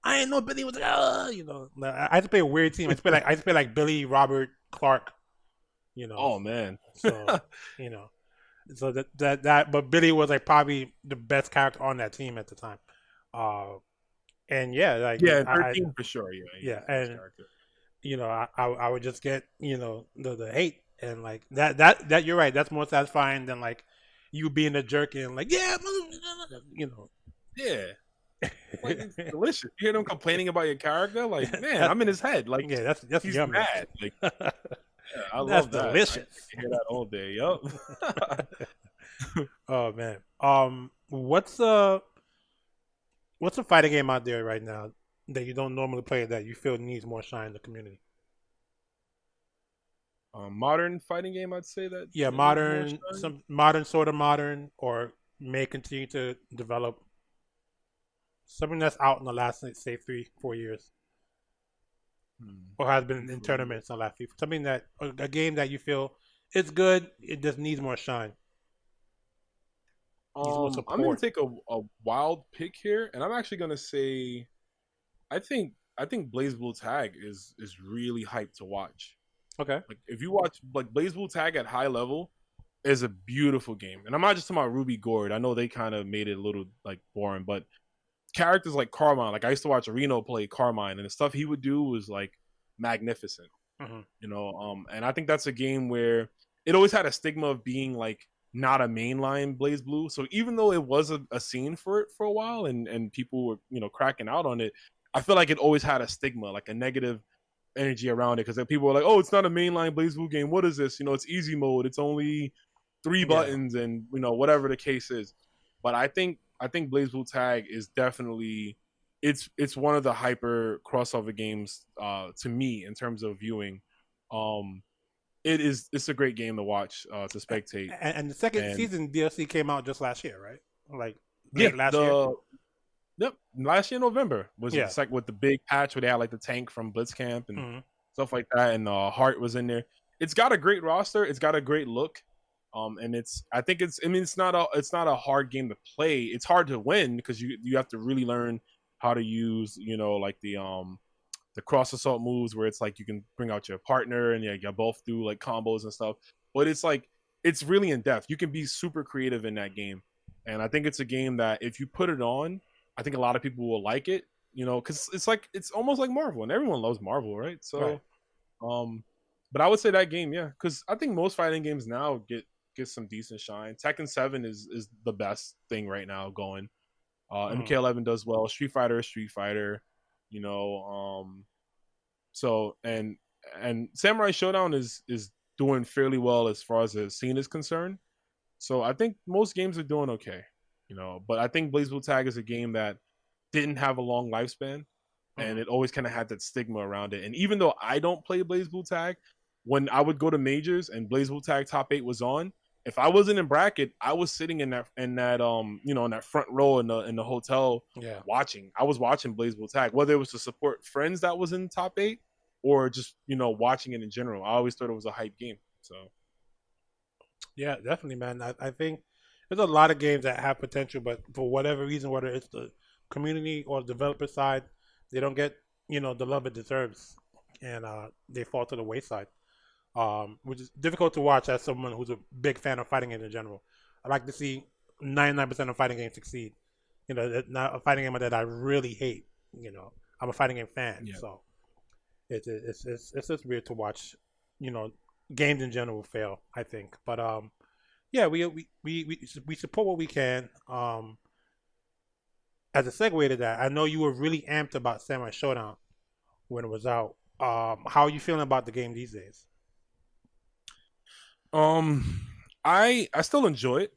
I didn't know Billy was I had to play a weird team. I used to play like Billy, Robert, Clark. Oh man. So so that but Billy was like probably the best character on that team at the time. And 13 for sure. Yeah, and I would just get the hate and like that you're right. That's more satisfying than like you being a jerk and like Yeah. Like, it's delicious. You hear them complaining about your character, like man, I'm in his head. Like that's he's yummy. mad. Like I That's love that. delicious. I hear that all day. Yup. Oh man. What's a fighting game out there right now that you don't normally play that you feel needs more shine in the community? Modern fighting game, I'd say that. Yeah, modern, some modern, sort of modern, or may continue to develop something that's out in the last, say, 3-4 years, or has been in tournaments in the last few. Something that a game that you feel it's good, it just needs more shine. I'm gonna take a wild pick here, and I'm actually gonna say, I think BlazBlue Tag is really hyped to watch. Okay. Like if you watch like BlazBlue Tag at high level, is a beautiful game, and I'm not just talking about Ruby Gord. I know they kind of made it a little like boring, but characters like Carmine, like I used to watch Reno play Carmine, and the stuff he would do was like magnificent. And I think that's a game where it always had a stigma of being like not a mainline BlazBlue. So even though it was a scene for it for a while, and people were cracking out on it, I feel like it always had a stigma, like a negative energy around it, because people were like, oh, it's not a mainline BlazBlue game, what is this, it's easy mode, it's only 3 buttons, and whatever the case is. But I think BlazBlue Tag is definitely it's one of the hyper crossover games to me in terms of viewing. It's a great game to watch, to spectate. And the second season DLC came out just last year, right? Like last year. last year November was Yeah. with the big patch where they had like the tank from Blitzcamp and Mhm. stuff like that, and Hart was in there. It's got a great roster. It's got a great look. And it's not a hard game to play. It's hard to win because you have to really learn how to use, like the cross assault moves where it's like you can bring out your partner and you both do like combos and stuff. But it's like it's really in depth. You can be super creative in that game. And I think it's a game that if you put it on, I think a lot of people will like it, because it's almost like Marvel, and everyone loves Marvel, right? So but I would say that game, yeah, because I think most fighting games now get some decent shine. Tekken 7 is the best thing right now going. MK11 does well. Street Fighter is Street Fighter, so and Samurai Showdown is doing fairly well as far as the scene is concerned. So I think most games are doing okay, but I think BlazBlue Tag is a game that didn't have a long lifespan, and it always kind of had that stigma around it. And even though I don't play BlazBlue Tag, when I would go to majors and BlazBlue Tag Top 8 was on, if I wasn't in bracket, I was sitting in that in that front row in the hotel watching. I was watching BlazBlue Tag, whether it was to support friends that was in top 8 or just watching it in general. I always thought it was a hype game. So yeah, definitely, man. I think there's a lot of games that have potential, but for whatever reason, whether it's the community or the developer side, they don't get the love it deserves, and they fall to the wayside. Which is difficult to watch as someone who's a big fan of fighting games in general. I like to see 99% of fighting games succeed. Not a fighting game that I really hate. I'm a fighting game fan, so it's just weird to watch. Games in general fail, I think. But yeah, we support what we can. As a segue to that, I know you were really amped about Samurai Showdown when it was out. How are you feeling about the game these days? I still enjoy it,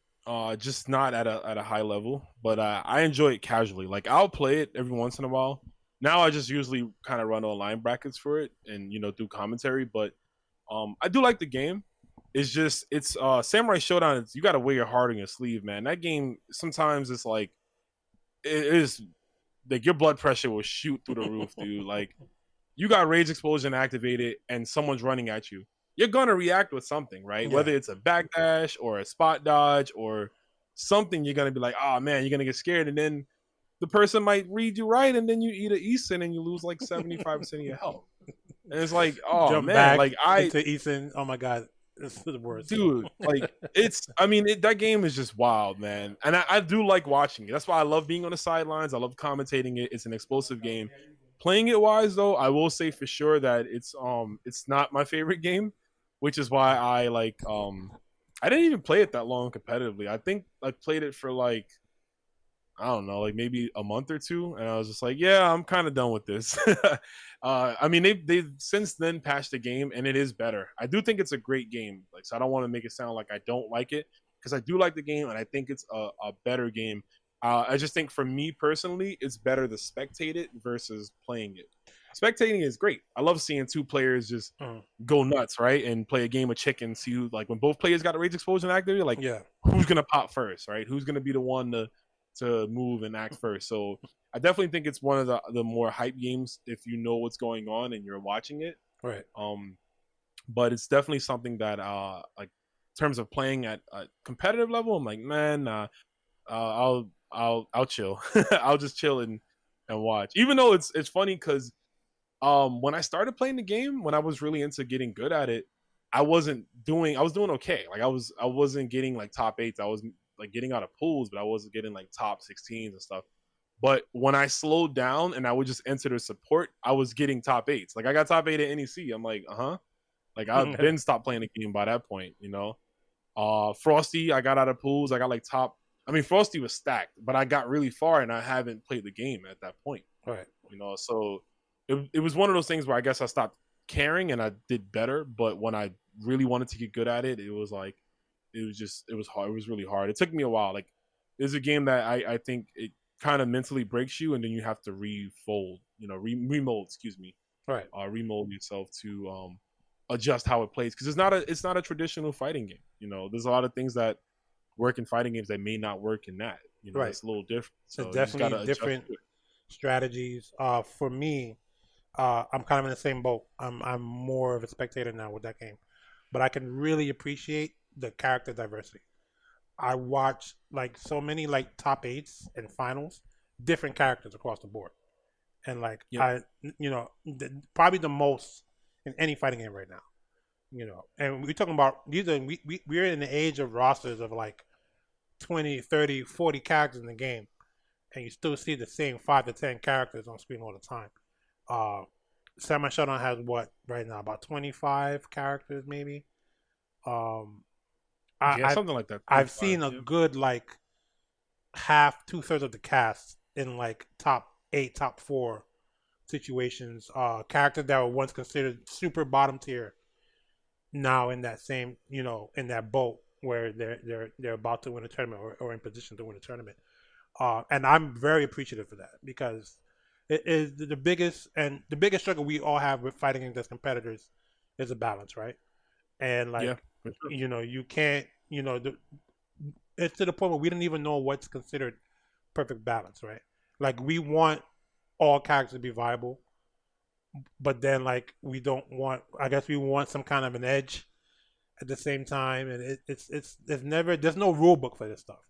just not at a high level, but I enjoy it casually. Like I'll play it every once in a while. Now I just usually kind of run online brackets for it and do commentary, but I do like the game. It's Samurai Showdown. You got to wear your heart on your sleeve, man. That game sometimes it's like it is like your blood pressure will shoot through the roof, dude. Like you got Rage Explosion activated and someone's running at you. You're gonna react with something, right? Yeah. Whether it's a backdash or a spot dodge or something, you're gonna be like, oh man, you're gonna get scared, and then the person might read you right, and then you eat an Eason and you lose like 75% of your health. And it's like, oh Jump man, back like into Eason. Oh my god, this is the worst, dude. Like that game is just wild, man. And I do like watching it. That's why I love being on the sidelines. I love commentating it. It's an explosive game. Playing it wise though, I will say for sure that it's not my favorite game. Which is why I I didn't even play it that long competitively. I think I played it for like, I don't know, like maybe a month or two. And I was just like, yeah, I'm kind of done with this. They've since then patched the game and it is better. I do think it's a great game. Like, so I don't want to make it sound like I don't like it because I do like the game and I think it's a better game. I just think for me personally, it's better to spectate it versus playing it. Spectating is great. I love seeing two players just go nuts, right? And play a game of chicken. See who, like when both players got a Rage Explosion activated, like who's gonna pop first, right? Who's gonna be the one to move and act first? So I definitely think it's one of the more hype games if you know what's going on and you're watching it. Right. But it's definitely something that like in terms of playing at a competitive level, I'm like, man, I'll chill. I'll just chill and watch. Even though it's funny because when I started playing the game, when I was really into getting good at it, I was doing okay. Like I wasn't getting like top 8s. I was like getting out of pools, but I wasn't getting like top 16s and stuff. But when I slowed down and I would just enter the support, I was getting top 8s. Like I got top 8 at NEC. I'm like, like I've been stopped playing the game by that point, Frosty, I got out of pools. I got like Frosty was stacked, but I got really far and I haven't played the game at that point. Right. So it was one of those things where I guess I stopped caring and I did better. But when I really wanted to get good at it, it was hard. It was really hard. It took me a while. Like there's a game that I think it kind of mentally breaks you and then you have to remold, excuse me. Right. Remold yourself to adjust how it plays. Because it's not a traditional fighting game. There's a lot of things that work in fighting games that may not work in that. Right. It's a little different. So it's definitely different. strategies. For me, I'm kind of in the same boat. I'm more of a spectator now with that game, but I can really appreciate the character diversity. I watch like so many like top eights and finals, different characters across the board, and like Yep. probably the most in any fighting game right now. And we're talking about these are we're in the age of rosters of like 20, 30, 40 characters in the game, and you still see the same 5 to 10 characters on screen all the time. Uh, Samurai Shodown has what right now about 25 characters maybe. Um, Yeah, I something like that. I've 25, seen a yeah. good like half, 2/3 of the cast in like top eight, top four situations. Characters that were once considered super bottom tier, now in that same, in that boat where they're about to win a tournament or in position to win a tournament. And I'm very appreciative for that because it is the biggest struggle we all have with fighting against competitors is a balance, right? And like Yeah, for sure. you can't it's to the point where we don't even know what's considered perfect balance, right? Like we want all characters to be viable, but then like we don't want. I guess we want some kind of an edge at the same time, and it's there's no rule book for this stuff.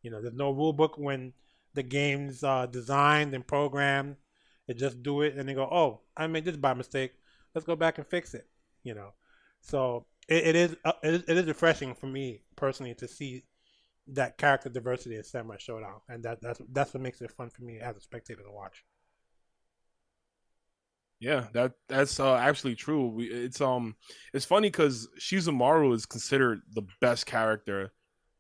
There's no rule book when the game's designed and programmed. They just do it and they go, oh, I made this by mistake. Let's go back and fix it. So it is refreshing for me personally to see that character diversity in Samurai Showdown, and that's what makes it fun for me as a spectator to watch. Yeah, that's actually true. It's funny because Shizumaru is considered the best character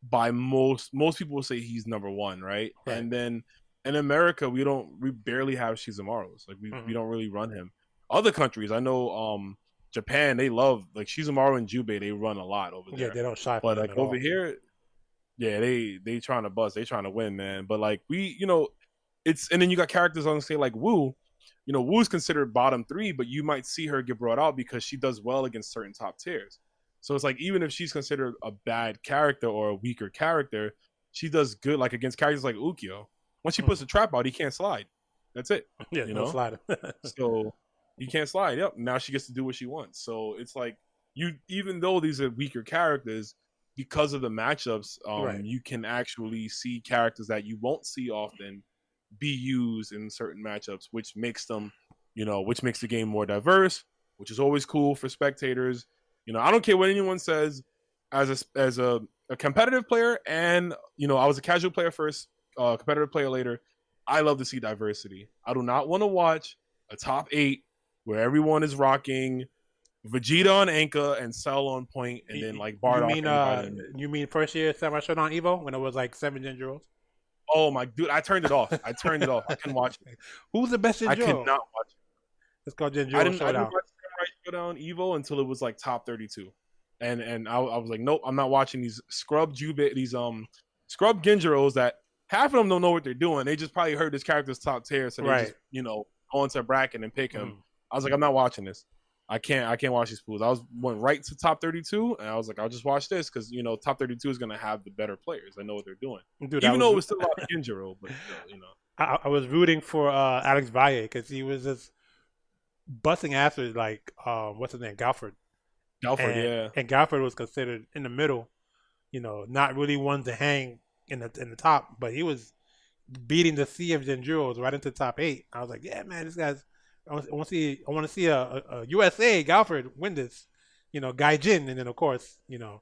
by most people will say he's number one, right? Right. And then in America we barely have Shizumarus. Like we don't really run him. Other countries, I know Japan, they love like Shizumaru and Jubei, they run a lot over there. Yeah, they don't shy from But them like at over all. here, yeah, they trying to bust, they trying to win, man. But like it's and then you got characters on say like Wu. Wu's considered bottom 3, but you might see her get brought out because she does well against certain top tiers. So it's like even if she's considered a bad character or a weaker character, she does good like against characters like Ukyo. Once she puts a trap out, he can't slide. That's it. Yeah, You no know? sliding. So he can't slide. Yep. Now she gets to do what she wants. So it's like even though these are weaker characters, because of the matchups, Right. you can actually see characters that you won't see often be used in certain matchups, which makes the game more diverse, which is always cool for spectators. I don't care what anyone says. As a competitive player, and I was a casual player first, competitive player later. I love to see diversity. I do not want to watch a top 8 where everyone is rocking Vegeta on Anka and Cell on point, and then like Bardock. You mean first year Samurai Shodown Evo when it was like 7 Genjuros? Oh my dude, I turned it off. I couldn't watch it. Who's the best Genjuro? I could not watch it. It's called Genjuro I didn't Showdown. watch Samurai Showdown Evo until it was like top 32, and I was like, nope, I'm not watching these scrub Genjiros that half of them don't know what they're doing. They just probably heard this character's top tier, so they Right. just go into a bracket and pick him. Mhm. I was like, I'm not watching this. I can't watch these fools. Went right to top 32, and I was like, I'll just watch this because top 32 is gonna have the better players. I know what they're doing. Dude, Even though it was still a lot of Genjiro, but I was rooting for Alex Valle because he was just busting ass with like what's his name, Galford. Galford, and, yeah. And Galford was considered in the middle, not really one to hang in the top, but he was beating the sea of Genjuros right into the top 8. I was like, yeah, man, this guy's. I want to see a USA Galford win this, Gaijin, and then of course, Yeah.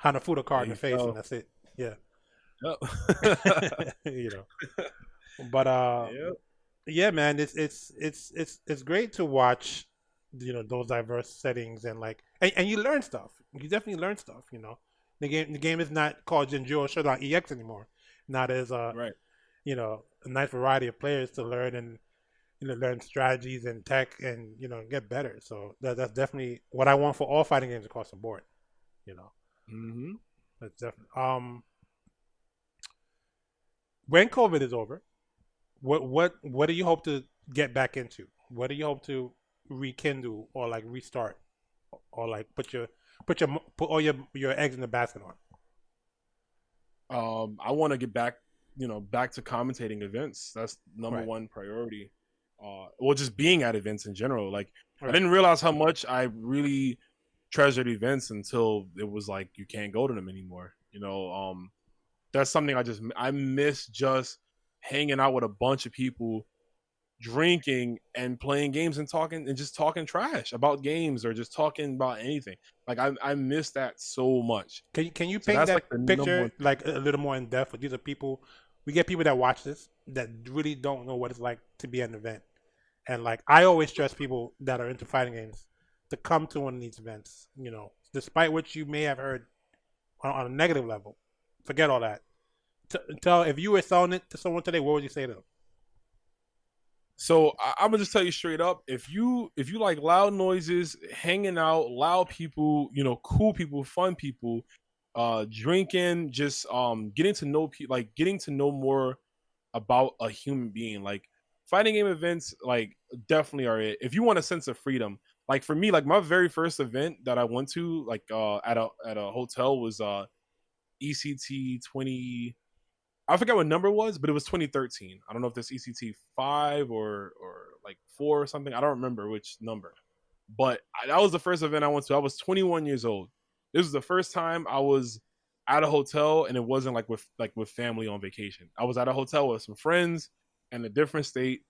Hanafuda card in There the face, you go. and that's it. Yeah. Yep. But Yep. yeah, man, it's great to watch, those diverse settings and like, and you learn stuff. You definitely learn stuff. The game is not called Genjuro Showdown EX anymore. Not as Right. a nice variety of players to learn and learn strategies and tech and get better. So that's definitely what I want for all fighting games across the board. Mm-hmm. That's definitely when COVID is over, what do you hope to get back into? What do you hope to rekindle or like restart or like put all your eggs in the basket on? I want to get back back to commentating events. That's number Right. one priority. Well, just being at events in general. Like, Right. I didn't realize how much I really treasured events until it was like you can't go to them anymore. That's something I miss, just hanging out with a bunch of people, drinking and playing games and just talking trash about games or just talking about anything. Like I miss that so much. Can you So paint that's that like the number picture one. like a little more in depth? With these are people, we get people that watch this that really don't know what it's like to be at an event, and like I always stress people that are into fighting games to come to one of these events. Despite what you may have heard on a negative level, forget all that. Tell if you were selling it to someone today, what would you say to them? So I'm gonna just tell you straight up: if you like loud noises, hanging out, loud people, cool people, fun people, drinking, just getting to know people, like getting to know more about a human being, like fighting game events, like definitely are it. If you want a sense of freedom, like for me, like my very first event that I went to, like at a hotel was ECT 20. I forgot what number it was, but it was 2013. I don't know if that's ECT 5 or like 4 or something. I don't remember which number. But that was the first event I went to. I was 21 years old. This was the first time I was at a hotel, and it wasn't with family on vacation. I was at a hotel with some friends in a different state.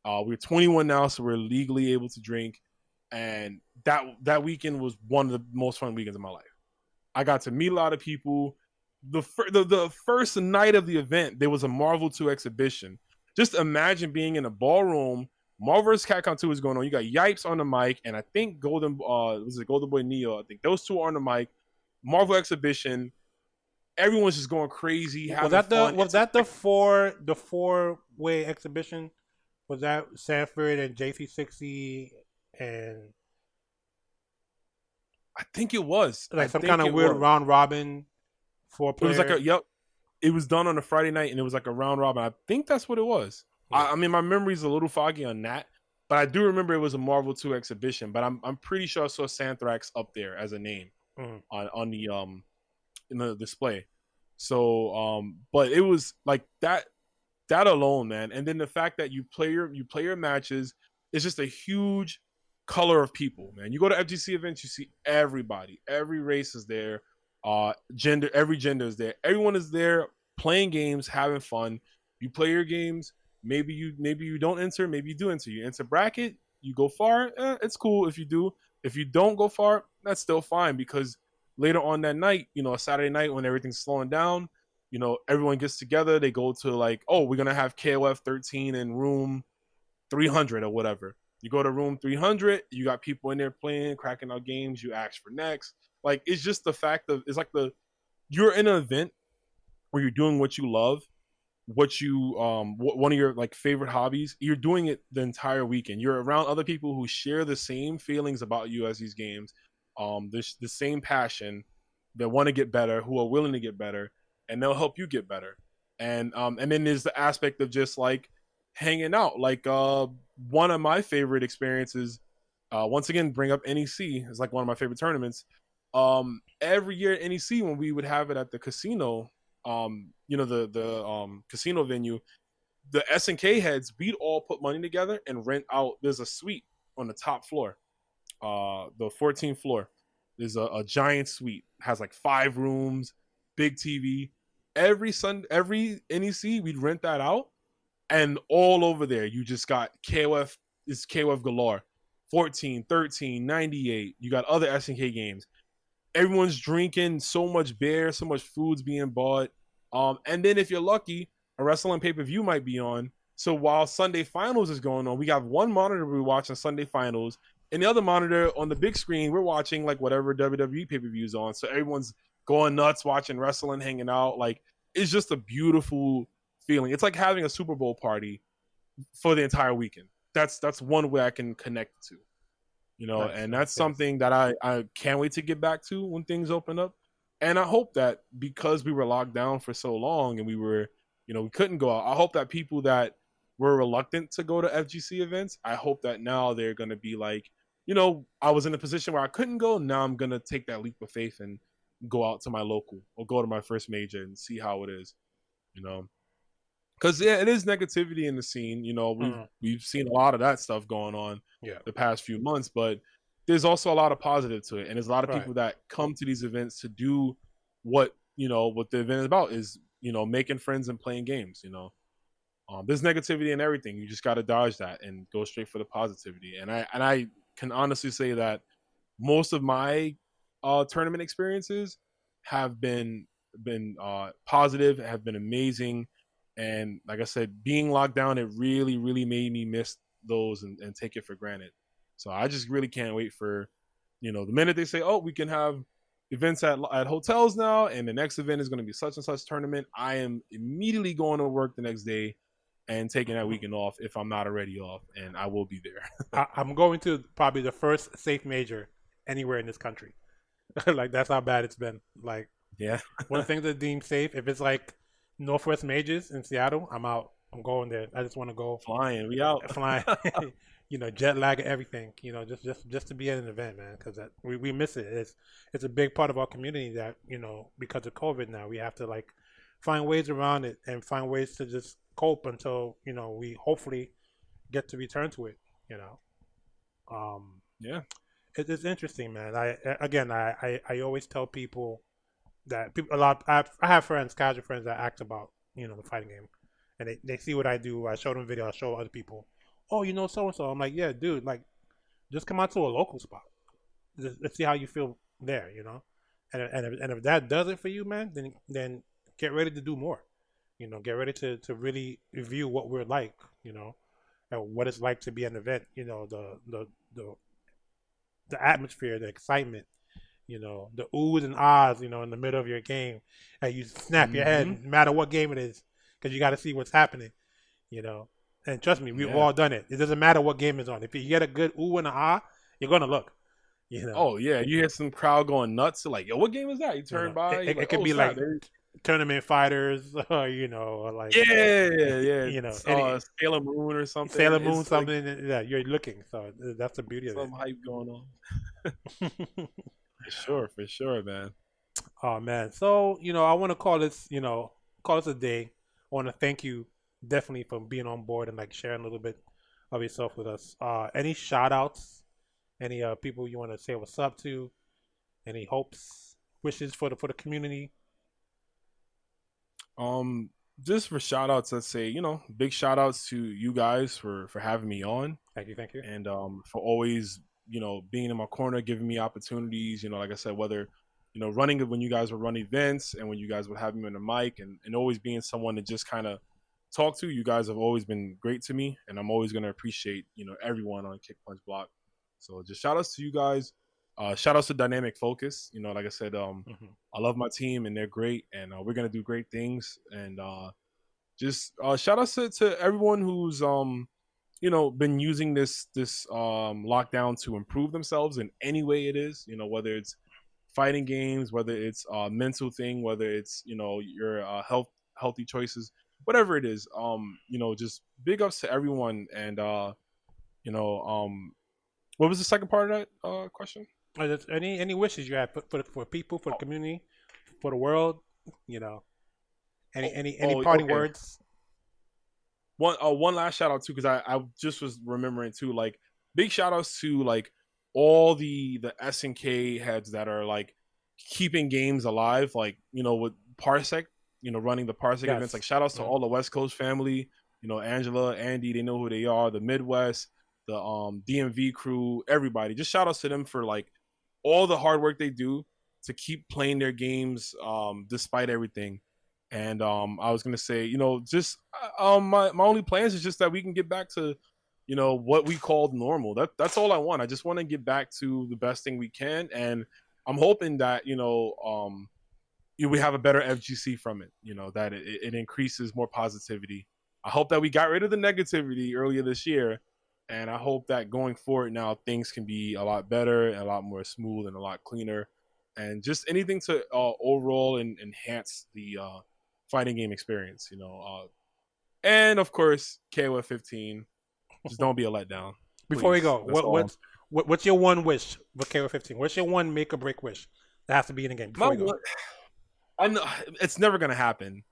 We're 21 now, so we're legally able to drink. And that weekend was one of the most fun weekends of my life. I got to meet a lot of people. The first night of the event, there was a Marvel 2 exhibition. Just imagine being in a ballroom. Marvel vs. Capcom 2 is going on. You got Yipes on the mic, and I think Golden Boy Neo. I think those two are on the mic. Marvel exhibition. Everyone's just going crazy. Was that the four-way exhibition? Was that Sanford and JC60 and I think it was like some kind of weird round robin? It was like it was done on a Friday night, and it was like a round robin. I think that's what it was. Yeah. I mean, my memory's a little foggy on that, but I do remember it was a Marvel 2 exhibition. But I'm pretty sure I saw Santhrax up there as a name on the in the display. So but it was like that alone, man. And then the fact that you play your matches, it's just a huge color of people, man. You go to FGC events, you see everybody, every race is there. Every gender is there. Everyone is there playing games, having fun. You play your games. Maybe you don't enter. Maybe you do enter. You enter bracket. You go far. It's cool if you do. If you don't go far, that's still fine, because later on that night, a Saturday night when everything's slowing down, everyone gets together. They go to like, oh, we're gonna have KOF 13 in room 300 or whatever. You go to room 300. You got people in there playing, cracking out games. You ask for next. Like, it's just the fact of, it's like you're in an event where you're doing what you love, one of your like favorite hobbies. You're doing it the entire weekend. You're around other people who share the same feelings about you as these games. There's the same passion, that want to get better, who are willing to get better, and they'll help you get better. And then there's the aspect of just like hanging out. Like one of my favorite experiences, once again, bring up NEC, is like one of my favorite tournaments. Every year at NEC, when we would have it at the casino, the casino venue, the SNK heads, we'd all put money together and rent out. There's a suite on the top floor, the 14th floor. There's a giant suite, has like 5 rooms, big TV. Every NEC, we'd rent that out, and all over there, you just got KOF. It's KOF galore. 14, 13, 98. You got other SNK games. Everyone's drinking so much beer, so much food's being bought. And then if you're lucky, a wrestling pay-per-view might be on. So while Sunday Finals is going on, we got one monitor we're watching Sunday Finals, and the other monitor on the big screen, we're watching like whatever WWE pay-per-view is on. So everyone's going nuts watching wrestling, hanging out. Like, it's just a beautiful feeling. It's like having a Super Bowl party for the entire weekend. That's one way I can connect to. And that's something that I can't wait to get back to when things open up. And I hope that, because we were locked down for so long and we were, we couldn't go out, I hope that people that were reluctant to go to FGC events, I hope that now they're going to be like, I was in a position where I couldn't go. Now I'm going to take that leap of faith and go out to my local or go to my first major and see how it is, Because yeah, it is negativity in the scene. We've seen a lot of that stuff going on Yeah. the past few months, but there's also a lot of positive to it, and there's a lot of Right. people that come to these events to do what the event is about is making friends and playing games. There's negativity in everything. You just got to dodge that and go straight for the positivity. And I can honestly say that most of my tournament experiences have been positive, have been amazing. And like I said, being locked down, it really, really made me miss those and take it for granted. So I just really can't wait for, the minute they say, oh, we can have events at hotels now, and the next event is going to be such and such tournament, I am immediately going to work the next day and taking that weekend off if I'm not already off, and I will be there. I'm going to probably the first safe major anywhere in this country. Like, that's how bad it's been. Like, yeah. one thing that deemed safe, if it's like Northwest Majors in Seattle, I'm out. I'm going there. I just want to go flying. We out flying. Jet lag and everything. Just to be at an event, man, because we miss it. It's a big part of our community that because of COVID now we have to like find ways around it and find ways to just cope until we hopefully get to return to it. Yeah. It's interesting, man. I always tell people that I have friends, casual friends that ask about the fighting game, and they see what I do. I show them video. I show other people. Oh, so and so. I'm like, yeah, dude. Like, just come out to a local spot. Let's see how you feel there. And if that does it for you, man, then get ready to do more. Get ready to really review what we're like. And what it's like to be an event. The atmosphere, the excitement. The oohs and ahs, in the middle of your game, and you snap your head, no matter what game it is, because you got to see what's happening, And trust me, we've all done it. It doesn't matter what game is on. If you get a good ooh and an ah, you're gonna look, Oh yeah, you hear some crowd going nuts. Like, yo, what game is that? You turn by. It could be like Tournament Fighters, or like yeah. Sailor Moon or something. Sailor Moon, something. Like, yeah, you're looking. So that's the beauty of it. Some hype going on. For sure, man. Oh man, so I want to call this a day. I want to thank you definitely for being on board and like sharing a little bit of yourself with us. Any shout outs? Any people you want to say what's up to? Any hopes, wishes for the community? Just for shout outs, let's say, big shout outs to you guys for having me on. Thank you. And for always being in my corner, giving me opportunities, like I said, whether, running when you guys would run events and when you guys would have me on the mic and always being someone to just kind of talk to. You guys have always been great to me, and I'm always going to appreciate, everyone on Kick Punch Block. So just shout outs to you guys. Shout outs to Dynamic Focus. Like I said, I love my team and they're great, and we're going to do great things. And just shout outs to everyone who's, been using this lockdown to improve themselves in any way it is, whether it's fighting games, whether it's a mental thing, whether it's, your healthy choices, whatever it is, just big ups to everyone. And, what was the second part of that question? Any wishes you have for people, for the community, for the world, any parting words? One last shout out too, because I just was remembering too, like big shout outs to like all the SNK heads that are like keeping games alive, like with Parsec, running the Parsec events. Like shout outs to all the West Coast family, Angela, Andy, they know who they are, the Midwest, the DMV crew, everybody. Just shout outs to them for like all the hard work they do to keep playing their games despite everything. And I was gonna say, just my only plans is just that we can get back to, what we called normal. That's all I want. I just want to get back to the best thing we can, and I'm hoping that we have a better FGC from it. That it increases more positivity. I hope that we got rid of the negativity earlier this year, and I hope that going forward now things can be a lot better and a lot more smooth and a lot cleaner, and just anything to overall enhance the fighting game experience, and of course KOF 15. Just don't be a letdown. Before we go, what's your one wish for KOF 15? What's your one make or break wish that has to be in the game? I know it's never gonna happen,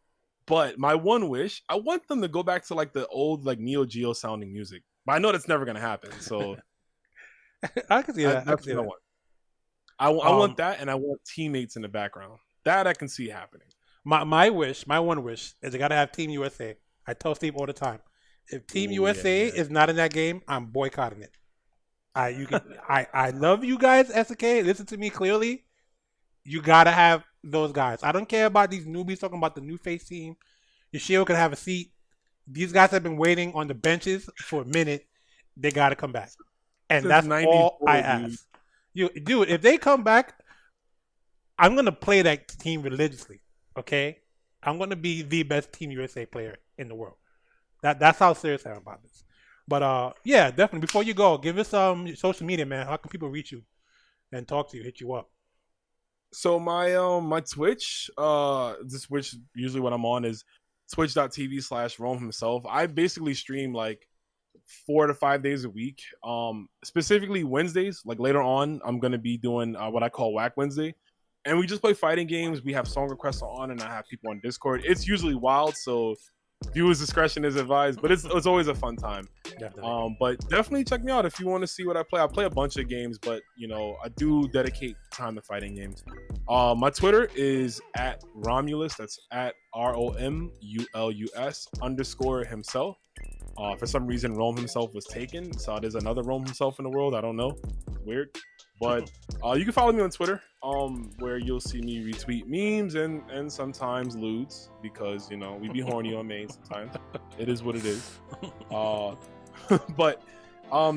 But my one wish, I want them to go back to like the old like Neo Geo sounding music. But I know that's never gonna happen. So I can see that. I can that's see what I that. want. I want that, and I want teammates in the background. That I can see happening. My one wish is they gotta have Team USA. I tell Steve all the time, if Team Ooh, USA yeah. is not in that game, I'm boycotting it. I love you guys, SK. Listen to me clearly. You gotta have those guys. I don't care about these newbies talking about the new face team. Yoshio can have a seat. These guys have been waiting on the benches for a minute. They gotta come back, and Since that's all 94, I dude. ask. Dude, if they come back, I'm gonna play that team religiously. Okay, I'm gonna be the best Team USA player in the world. That's how serious I am about this. But yeah, definitely. Before you go, give us social media, man. How can people reach you and talk to you, hit you up? So my Twitch, this which usually what I'm on is twitch.tv/Rome himself. I basically stream like 4 to 5 days a week. Specifically Wednesdays, like later on, I'm gonna be doing what I call Whack Wednesday. And we just play fighting games. We have song requests on, and I have people on Discord. It's usually wild, so viewers' discretion is advised. But it's always a fun time. Definitely. But definitely check me out if you want to see what I play. I play a bunch of games, but I do dedicate time to fighting games. My Twitter is at Romulus. That's at ROMULUS_himself. For some reason, Rome himself was taken, so there's another Rome himself in the world. I don't know. Weird. But you can follow me on Twitter, where you'll see me retweet memes and sometimes lewds, because we be horny on main sometimes. It is what it is. But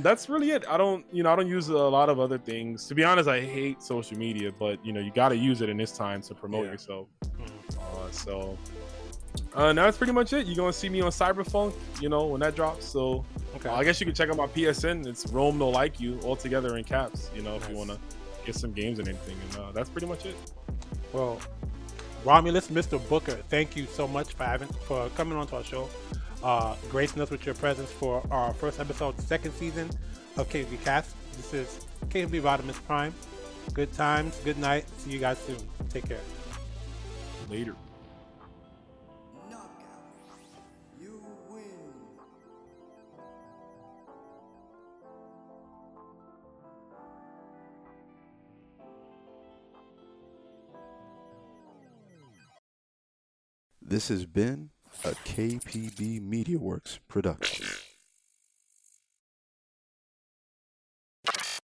that's really it. I don't use a lot of other things. To be honest, I hate social media, but you got to use it in this time to promote yourself. Now that's pretty much it. You're gonna see me on Cyberpunk, when that drops. So Okay. I guess you can check out my PSN. It's Rome No Like You, all together in caps. If Nice. you want to get some games and anything. And that's pretty much it. Well, Romulus, Mr. Booker, thank you so much for coming on to our show, gracing us with your presence for our first episode, second season of KPBCast. This is KPB Rodimus Prime. Good times, good night. See you guys soon. Take care. Later. You win. This has been a KPB Media Works production.